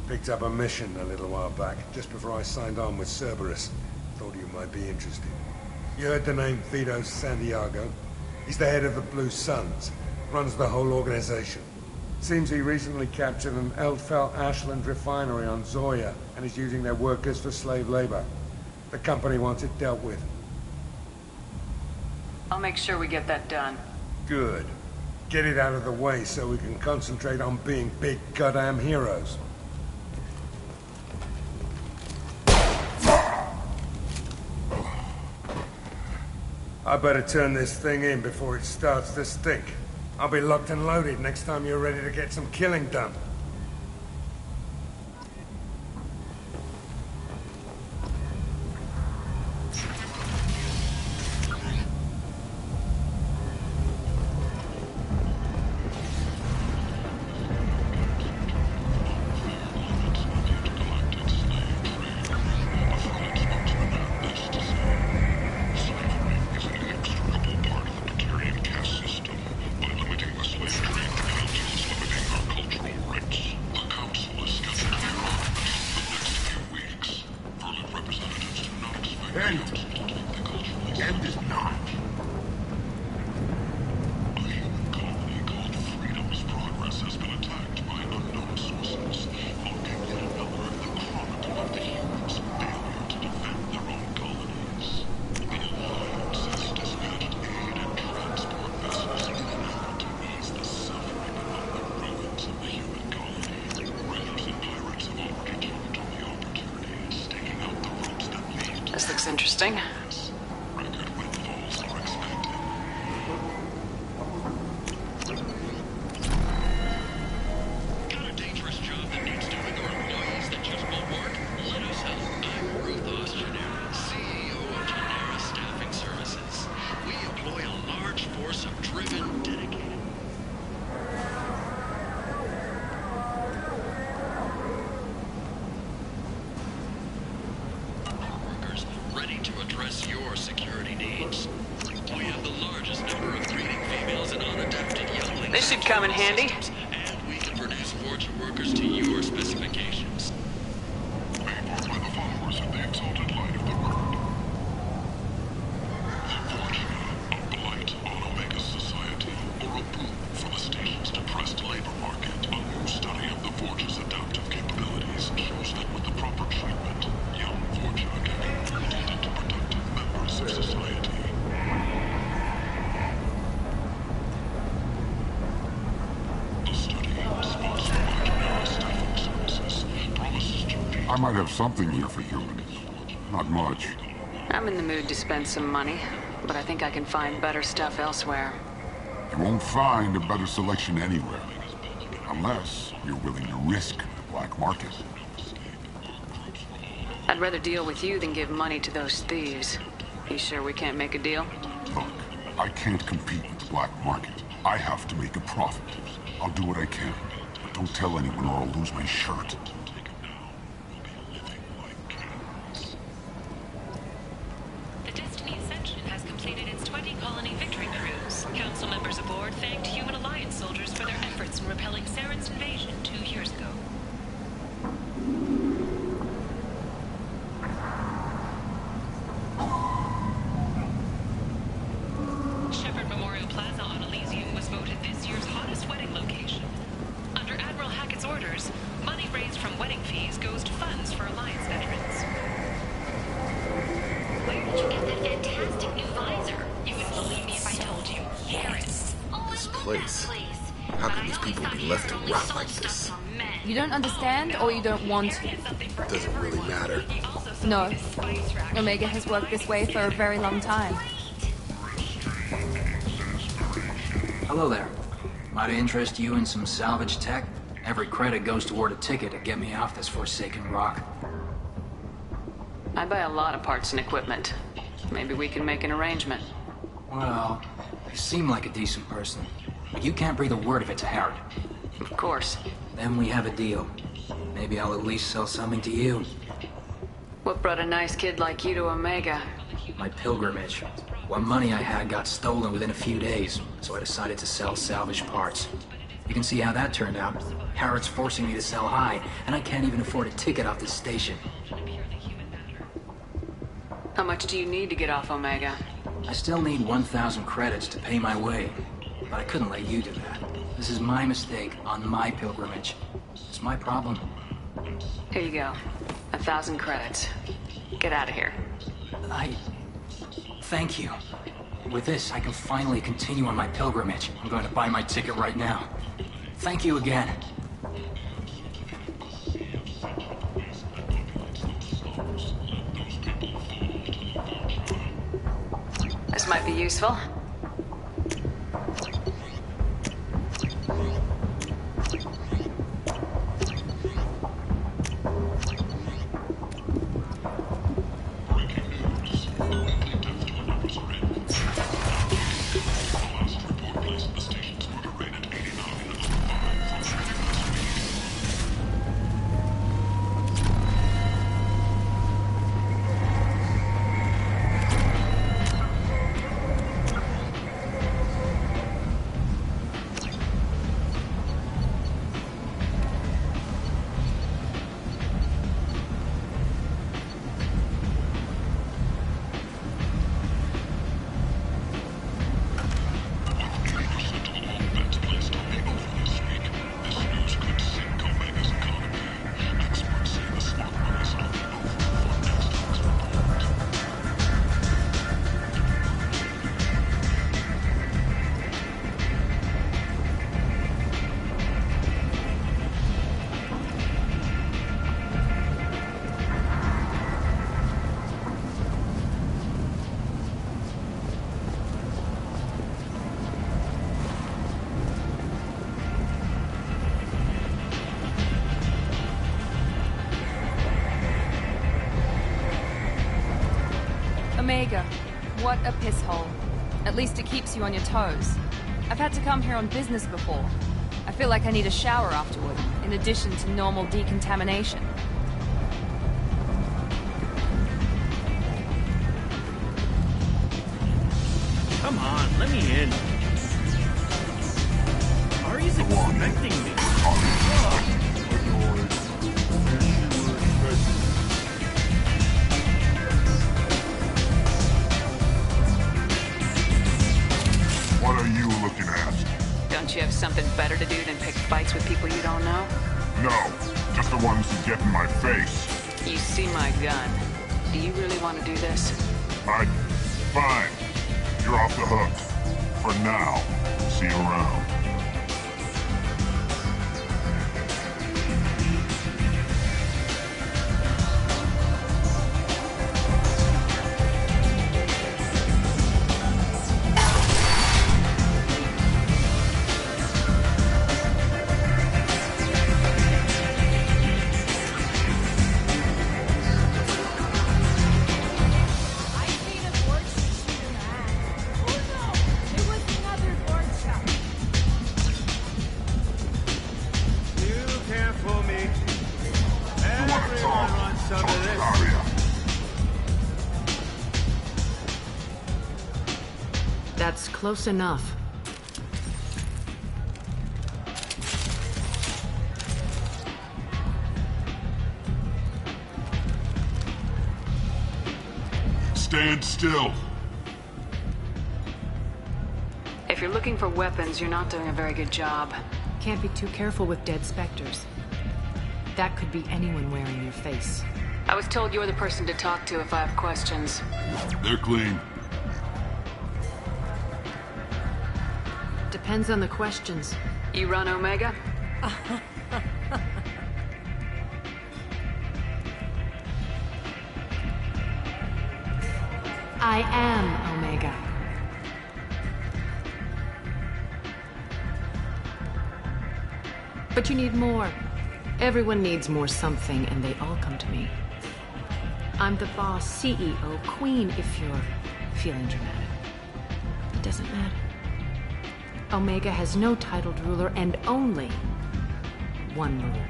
Picked up a mission a little while back, just before I signed on with Cerberus. Thought you might be interested. You heard the name Vito Santiago? He's the head of the Blue Suns. Runs the whole organization. Seems he recently captured an Eldfell Ashland refinery on Zoya and is using their workers for slave labor. The company wants it dealt with. I'll make sure we get that done. Good. Get it out of the way so we can concentrate on being big goddamn heroes. I better turn this thing in before it starts to stink. I'll be locked and loaded next time you're ready to get some killing done. This looks interesting. This should come in handy. And we can produce Forger workers to your specifications. Paid for by the followers of the exalted light of the world. Forger, a blight on Omega society, or a boon for the station's depressed labor market. A new study of the Forger's adaptive capabilities shows that with the proper treatment, young Forger might have something here for humans. Not much. I'm in the mood to spend some money, but I think I can find better stuff elsewhere. You won't find a better selection anywhere. Unless you're willing to risk the black market. I'd rather deal with you than give money to those thieves. You sure we can't make a deal? Look, I can't compete with the black market. I have to make a profit. I'll do what I can, but don't tell anyone or I'll lose my shirt. The Destiny Ascension has completed its 20-colony victory cruise. Council members aboard thanked Human Alliance soldiers for their efforts in repelling Saren's invasion 2 years ago. Shepard Memorial Plaza on Elysium was voted this year's hottest wedding location. Under Admiral Hackett's orders, money raised from wedding fees goes to funds for Alliance veterans. Where did you get that fantastic new visor? You wouldn't believe me if I told you. Paris. This place. How can these people be left to rot like this? You don't understand, or you don't want to? Doesn't really matter. No. Omega has worked this way for a very long time. Hello there. Might I interest you in some salvage tech? Every credit goes toward a ticket to get me off this forsaken rock. I buy a lot of parts and equipment. Maybe we can make an arrangement. Well, you seem like a decent person. But you can't breathe a word of it to Harrod. Of course. Then we have a deal. Maybe I'll at least sell something to you. What brought a nice kid like you to Omega? My pilgrimage. What money I had got stolen within a few days, so I decided to sell salvage parts. You can see how that turned out. Harrod's forcing me to sell high, and I can't even afford a ticket off this station. How much do you need to get off Omega? I still need 1,000 credits to pay my way, but I couldn't let you do that. This is my mistake on my pilgrimage. It's my problem. Here you go. 1,000 credits. Get out of here. Thank you. With this, I can finally continue on my pilgrimage. I'm going to buy my ticket right now. Thank you again. This might be useful. Omega, what a piss hole. At least it keeps you on your toes. I've had to come here on business before. I feel like I need a shower afterward, in addition to normal decontamination. Come on, let me in. Ari's expecting me. What are you looking at? Don't you have something better to do than pick fights with people you don't know? No, just the ones who get in my face. You see my gun. Do you really want to do this? Fine. You're off the hook. For now. See you around. That's close enough. Stand still. If you're looking for weapons, you're not doing a very good job. Can't be too careful with dead specters. That could be anyone wearing your face. I was told you're the person to talk to if I have questions. They're clean. Depends on the questions. You run Omega? I am Omega. But you need more. Everyone needs more something, and they all come to me. I'm the boss, CEO, queen, if you're feeling dramatic. It doesn't matter. Omega has no titled ruler and only one rule.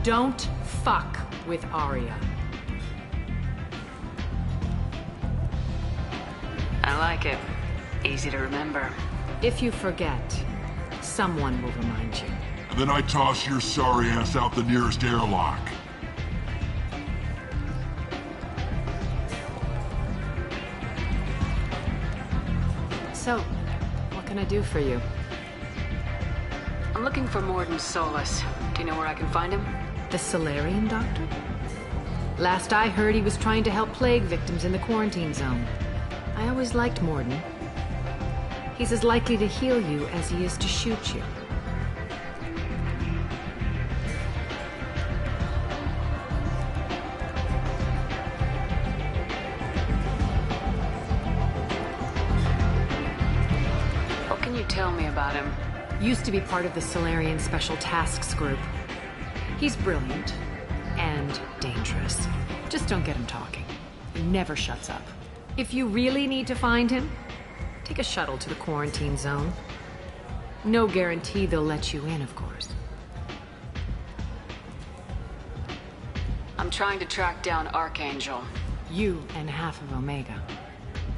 Don't fuck with Aria. I like it. Easy to remember. If you forget, someone will remind you. And then I toss your sorry ass out the nearest airlock. So, what can I do for you? I'm looking for Mordin Solus. Do you know where I can find him? The Salarian doctor? Last I heard, he was trying to help plague victims in the quarantine zone. I always liked Mordin. He's as likely to heal you as he is to shoot you. What can you tell me about him? Used to be part of the Salarian Special Tasks Group. He's brilliant and dangerous. Just don't get him talking. He never shuts up. If you really need to find him, take a shuttle to the quarantine zone. No guarantee they'll let you in, of course. I'm trying to track down Archangel. You and half of Omega.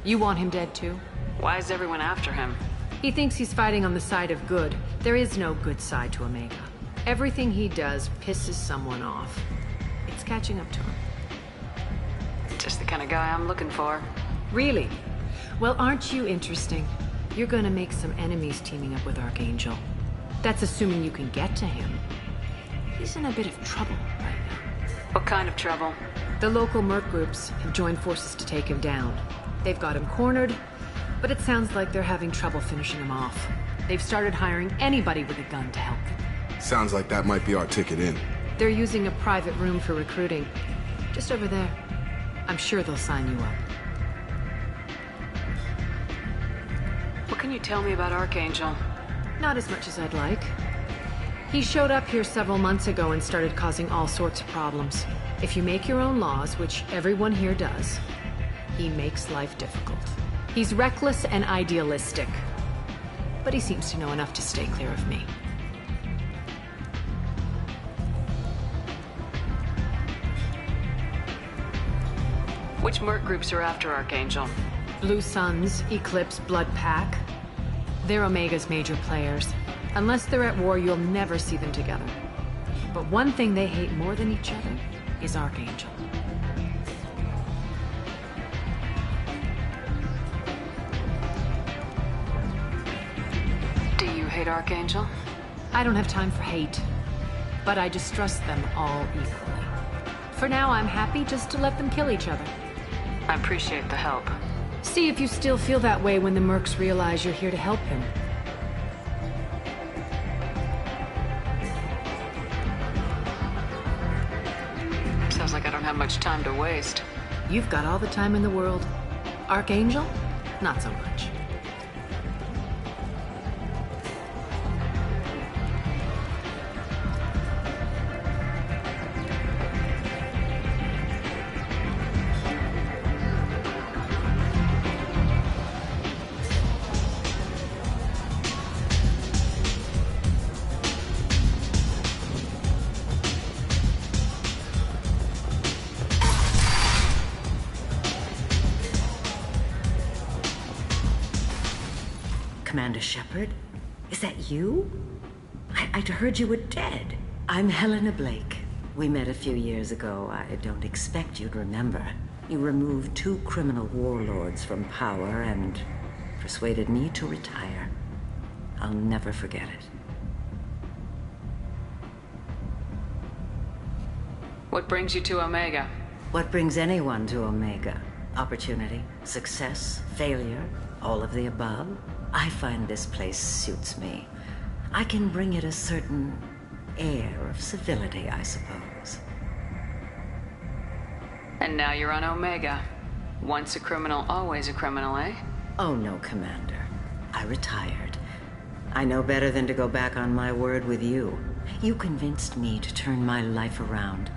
You want him dead too? Why is everyone after him? He thinks he's fighting on the side of good. There is no good side to Omega. Everything he does pisses someone off. It's catching up to him. Just the kind of guy I'm looking for. Really? Well, aren't you interesting? You're gonna make some enemies teaming up with Archangel. That's assuming you can get to him. He's in a bit of trouble right now. What kind of trouble? The local merc groups have joined forces to take him down. They've got him cornered, but it sounds like they're having trouble finishing him off. They've started hiring anybody with a gun to help them. Sounds like that might be our ticket in. They're using a private room for recruiting. Just over there. I'm sure they'll sign you up. What can you tell me about Archangel? Not as much as I'd like. He showed up here several months ago and started causing all sorts of problems. If you make your own laws, which everyone here does, he makes life difficult. He's reckless and idealistic. But he seems to know enough to stay clear of me. Which merc groups are after Archangel? Blue Suns, Eclipse, Blood Pack. They're Omega's major players. Unless they're at war, you'll never see them together. But one thing they hate more than each other is Archangel. Do you hate Archangel? I don't have time for hate, but I distrust them all equally. For now, I'm happy just to let them kill each other. I appreciate the help. See if you still feel that way when the mercs realize you're here to help him. Sounds like I don't have much time to waste. You've got all the time in the world. Archangel? Not so much. Commander Shepard? Is that you? I'd heard you were dead. I'm Helena Blake. We met a few years ago. I don't expect you'd remember. You removed 2 criminal warlords from power and persuaded me to retire. I'll never forget it. What brings you to Omega? What brings anyone to Omega? Opportunity, success, failure, all of the above? I find this place suits me. I can bring it a certain air of civility, I suppose. And now you're on Omega. Once a criminal, always a criminal, eh? Oh no, Commander. I retired. I know better than to go back on my word with you. You convinced me to turn my life around.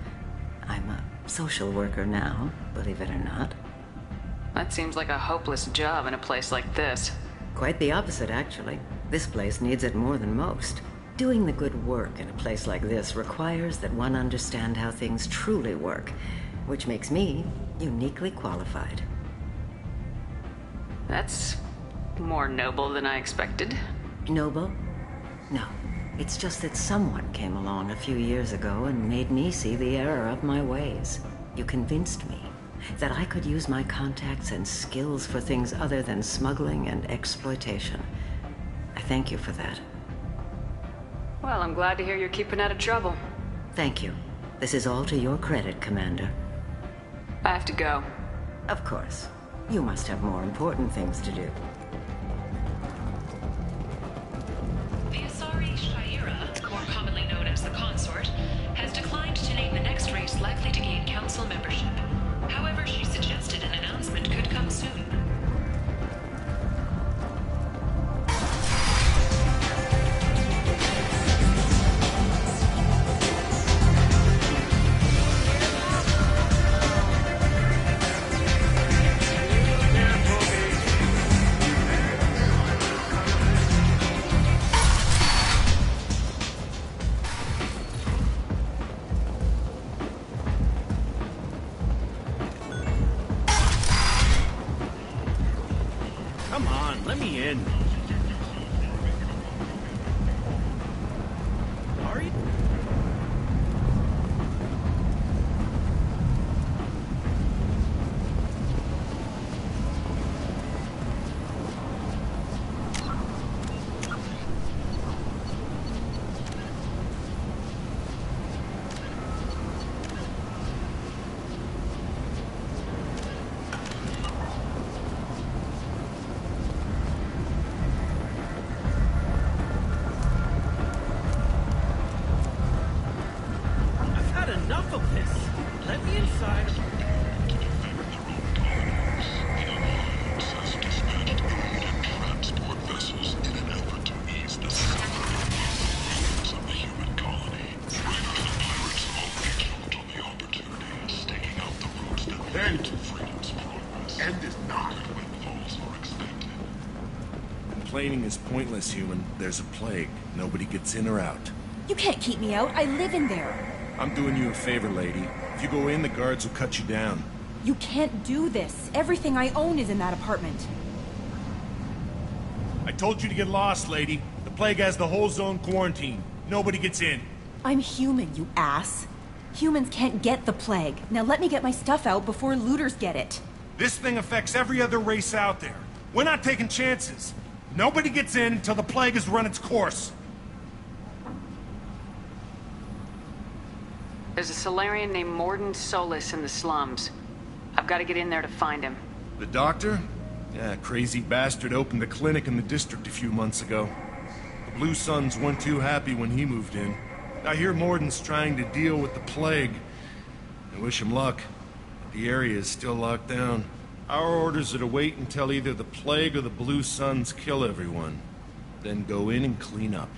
I'm a social worker now, believe it or not. That seems like a hopeless job in a place like this. Quite the opposite, actually. This place needs it more than most. Doing the good work in a place like this requires that one understand how things truly work, which makes me uniquely qualified. That's more noble than I expected. Noble? No. It's just that someone came along a few years ago and made me see the error of my ways. You convinced me that I could use my contacts and skills for things other than smuggling and exploitation. I thank you for that. Well, I'm glad to hear you're keeping out of trouble. Thank you. This is all to your credit, Commander. I have to go. Of course. You must have more important things to do. The Asari Shaira, more commonly known as the Consort, has declined to name the next race likely to gain Council membership. However, she suggested an announcement could come soon. Complaining is pointless, human. There's a plague. Nobody gets in or out. You can't keep me out. I live in there. I'm doing you a favor, lady. If you go in, the guards will cut you down. You can't do this. Everything I own is in that apartment. I told you to get lost, lady. The plague has the whole zone quarantined. Nobody gets in. I'm human, you ass. Humans can't get the plague. Now let me get my stuff out before looters get it. This thing affects every other race out there. We're not taking chances. Nobody gets in until the plague has run its course. There's a Solarian named Mordin Solus in the slums. I've got to get in there to find him. The doctor? Yeah, crazy bastard opened a clinic in the district a few months ago. The Blue Suns weren't too happy when he moved in. I hear Mordin's trying to deal with the plague. I wish him luck, but the area is still locked down. Our orders are to wait until either the plague or the Blue Suns kill everyone. Then go in and clean up.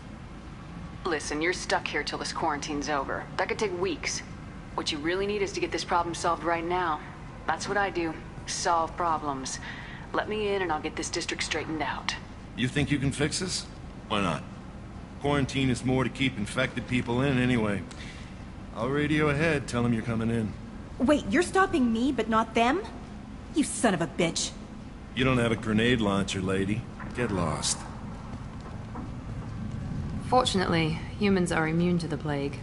Listen, you're stuck here till this quarantine's over. That could take weeks. What you really need is to get this problem solved right now. That's what I do. Solve problems. Let me in and I'll get this district straightened out. You think you can fix this? Why not? Quarantine is more to keep infected people in anyway. I'll radio ahead, tell them you're coming in. Wait, you're stopping me, but not them? You son of a bitch. You don't have a grenade launcher, lady. Get lost. Fortunately, humans are immune to the plague.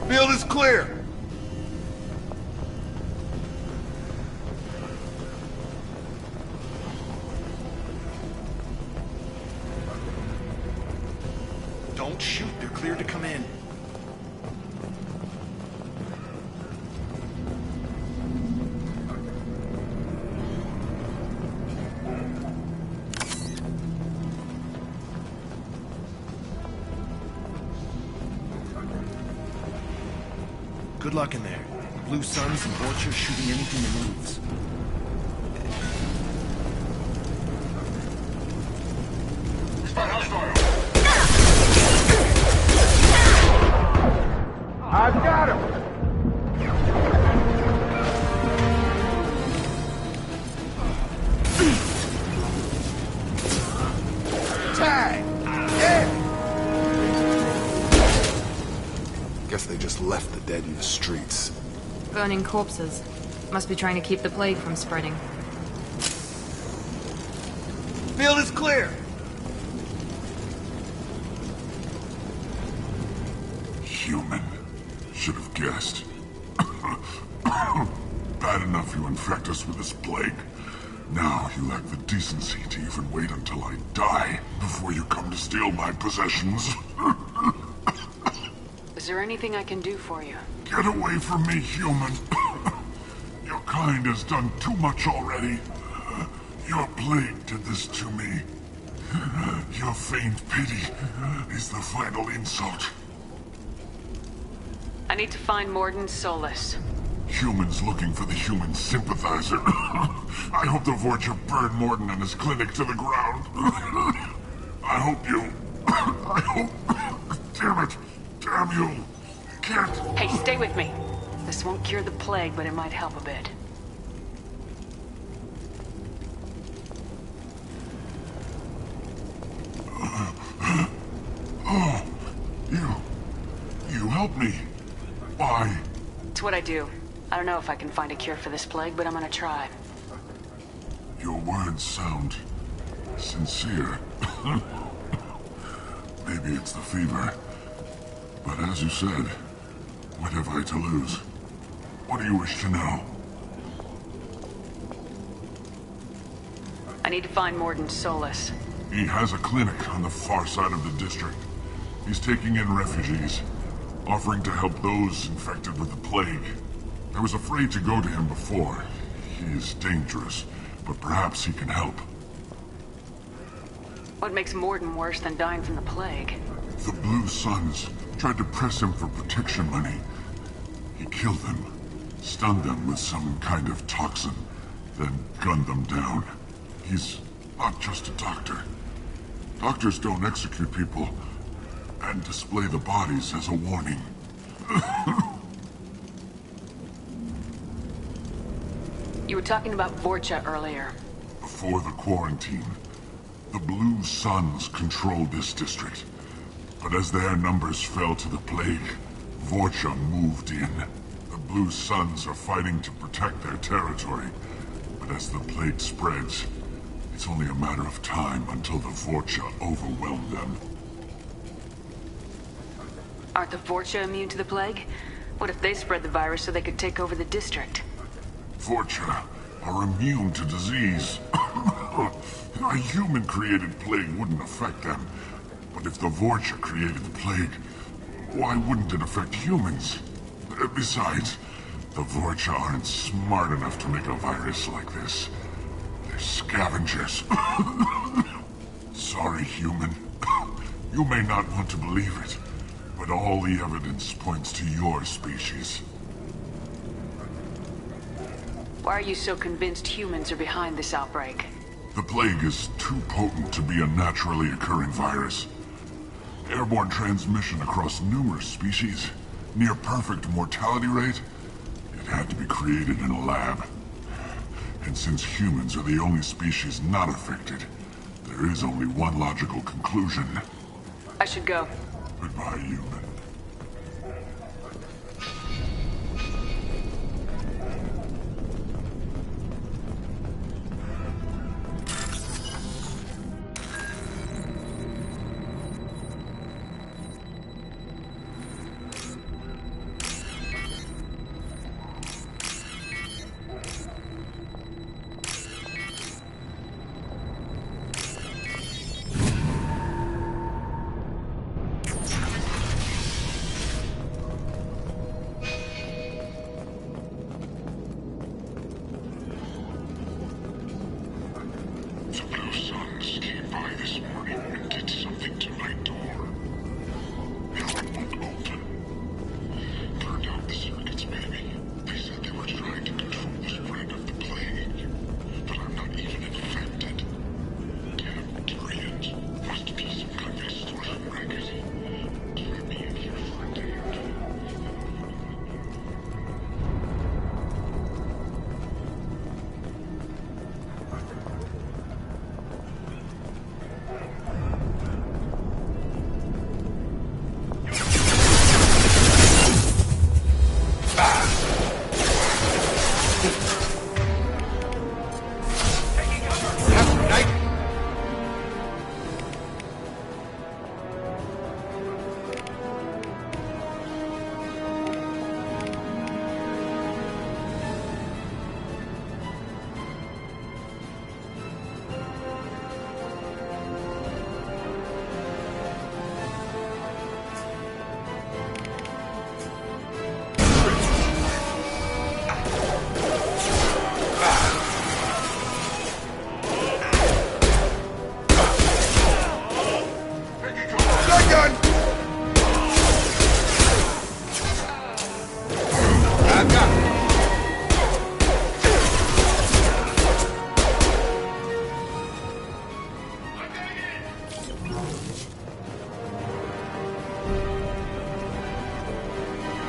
Field is clear! Don't shoot, they're clear to come in. Good luck in there. Blue Suns and Vorcha shooting anything that moves. I've got him! Tag! Yeah! Guess they just left the dead in the streets. Burning corpses. Must be trying to keep the plague from spreading. Field is clear! Human. Should have guessed. Bad enough you infect us with this plague. Now you lack the decency to even wait until I die before you come to steal my possessions. Is there anything I can do for you? Get away from me, human. Your kind has done too much already. Your plague did this to me. Your feigned pity is the final insult. I need to find Mordin Solus. Humans looking for the human sympathizer. I hope the Vorcha burned Mordin and his clinic to the ground. I hope you... I hope... Damn it. Damn you. Can't... Hey, stay with me. This won't cure the plague, but it might help a bit. Oh, you helped me. Why? It's what I do. I don't know if I can find a cure for this plague, but I'm gonna try. Your words sound sincere. Maybe it's the fever. But as you said, what have I to lose? What do you wish to know? I need to find Mordin Solus. He has a clinic on the far side of the district. He's taking in refugees, offering to help those infected with the plague. I was afraid to go to him before. He is dangerous, but perhaps he can help. What makes Mordin worse than dying from the plague? The Blue Suns tried to press him for protection money. He killed them, stunned them with some kind of toxin, then gunned them down. He's not just a doctor. Doctors don't execute people and display the bodies as a warning. You were talking about Vorcha earlier. Before the quarantine, the Blue Suns controlled this district. But as their numbers fell to the plague, Vorcha moved in. The Blue Suns are fighting to protect their territory. But as the plague spreads, it's only a matter of time until the Vorcha overwhelm them. Aren't the Vorcha immune to the plague? What if they spread the virus so they could take over the district? Vorcha are immune to disease. A human-created plague wouldn't affect them. But if the Vorcha created the plague, why wouldn't it affect humans? Besides, the Vorcha aren't smart enough to make a virus like this. They're scavengers. Sorry, human. You may not want to believe it, but all the evidence points to your species. Why are you so convinced humans are behind this outbreak? The plague is too potent to be a naturally occurring virus. Airborne transmission across numerous species, near perfect mortality rate. It had to be created in a lab. And since humans are the only species not affected, there is only one logical conclusion. I should go. Goodbye, human.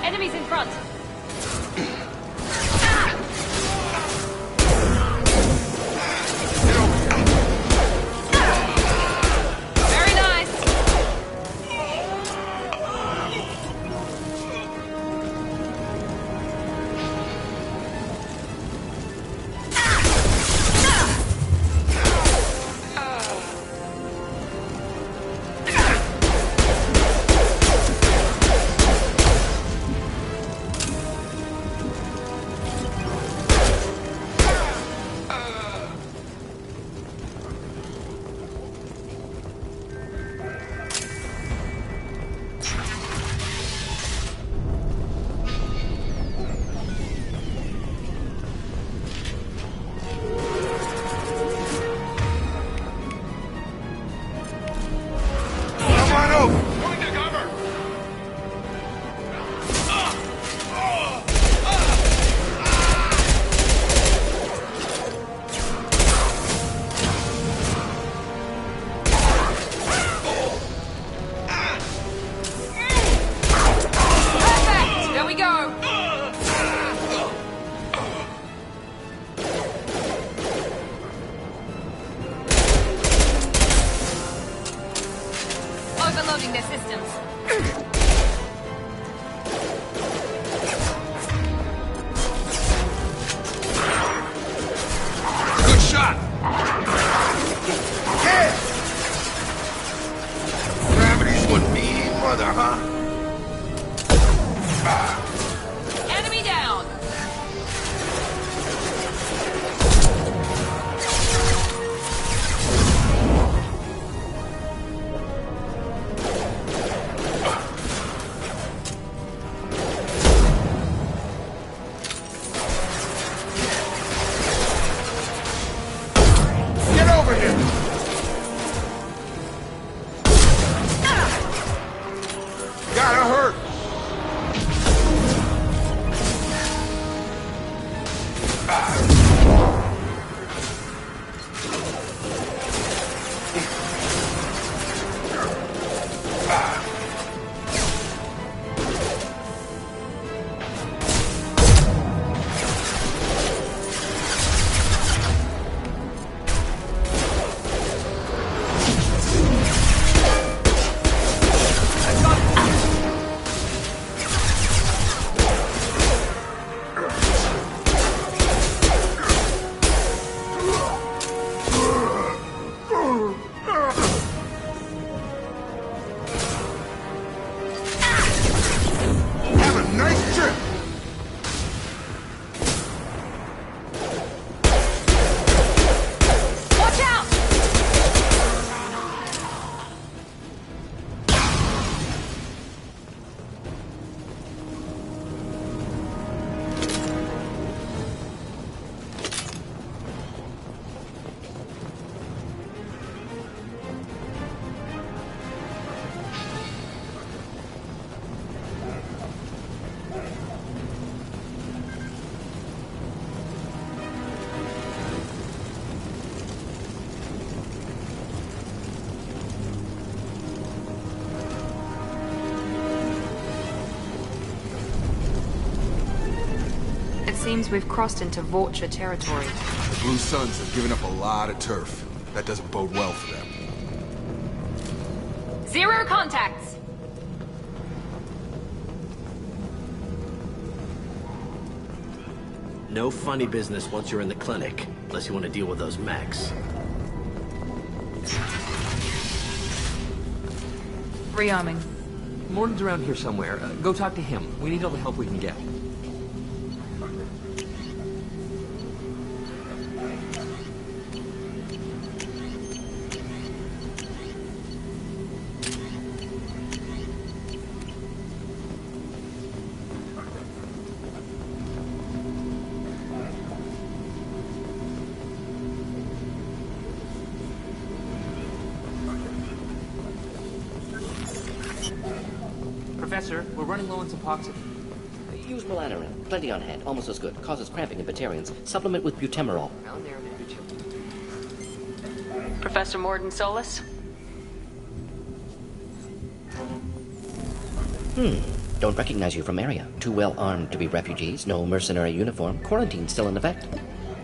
Enemies in front! Very nice! Overloading their systems. Good shot! Yeah! Gravity's what me, mother, huh? Enemy down! Seems we've crossed into Vorcha territory. The Blue Suns have given up a lot of turf. That doesn't bode well for them. 0 contacts! No funny business once you're in the clinic, unless you want to deal with those mechs. Rearming. Morden's around here somewhere. Go talk to him. We need all the help we can get. Professor, we're running low on Suboxone. Use Melanorin. Plenty on hand. Almost as good. Causes cramping in Batarians. Supplement with butemerol. Professor Morden Solus? Don't recognize you from area. Too well armed to be refugees. No mercenary uniform. Quarantine still in effect.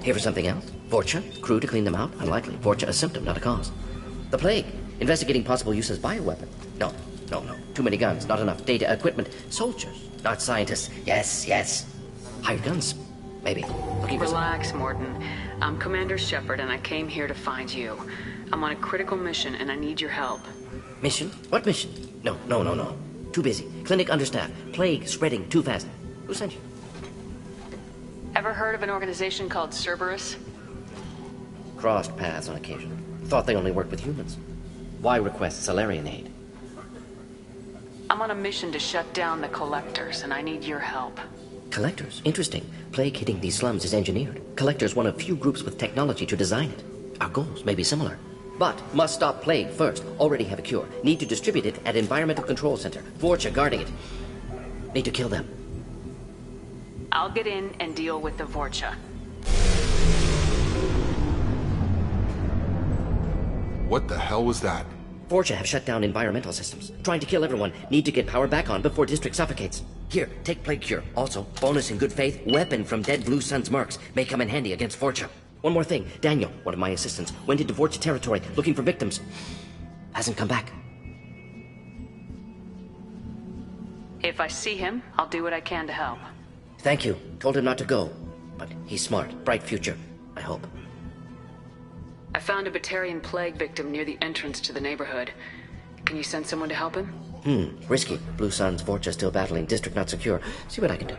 Here for something else? Vorcha? Crew to clean them out? Unlikely. Vorcha a symptom, not a cause. The plague. Investigating possible use as bioweapon. No. Too many guns, not enough data, equipment. Soldiers, not scientists. Yes. Hired guns, maybe. Looking for Relax, Morden. I'm Commander Shepard, and I came here to find you. I'm on a critical mission, and I need your help. Mission? What mission? No. Too busy. Clinic understaffed. Plague spreading too fast. Who sent you? Ever heard of an organization called Cerberus? Crossed paths on occasion. Thought they only worked with humans. Why request Salarian aid? I'm on a mission to shut down the Collectors, and I need your help. Collectors? Interesting. Plague hitting these slums is engineered. Collectors one of few groups with technology to design it. Our goals may be similar. But must stop plague first. Already have a cure. Need to distribute it at Environmental Control Center. Vorcha guarding it. Need to kill them. I'll get in and deal with the Vorcha. What the hell was that? Vorcha have shut down environmental systems. Trying to kill everyone. Need to get power back on before District suffocates. Here, take Plague Cure. Also, bonus in good faith, weapon from dead Blue Sun's mercs. May come in handy against Vorcha. One more thing. Daniel, one of my assistants, went into Vorcha territory looking for victims. Hasn't come back. If I see him, I'll do what I can to help. Thank you. Told him not to go. But he's smart. Bright future. I hope. I found a Batarian plague victim near the entrance to the neighborhood. Can you send someone to help him? Risky. Blue Sun's Vorcha still battling. District not secure. See what I can do.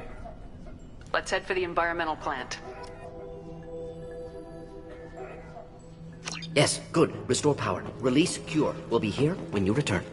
Let's head for the environmental plant. Yes, good. Restore power. Release Cure. We'll be here when you return.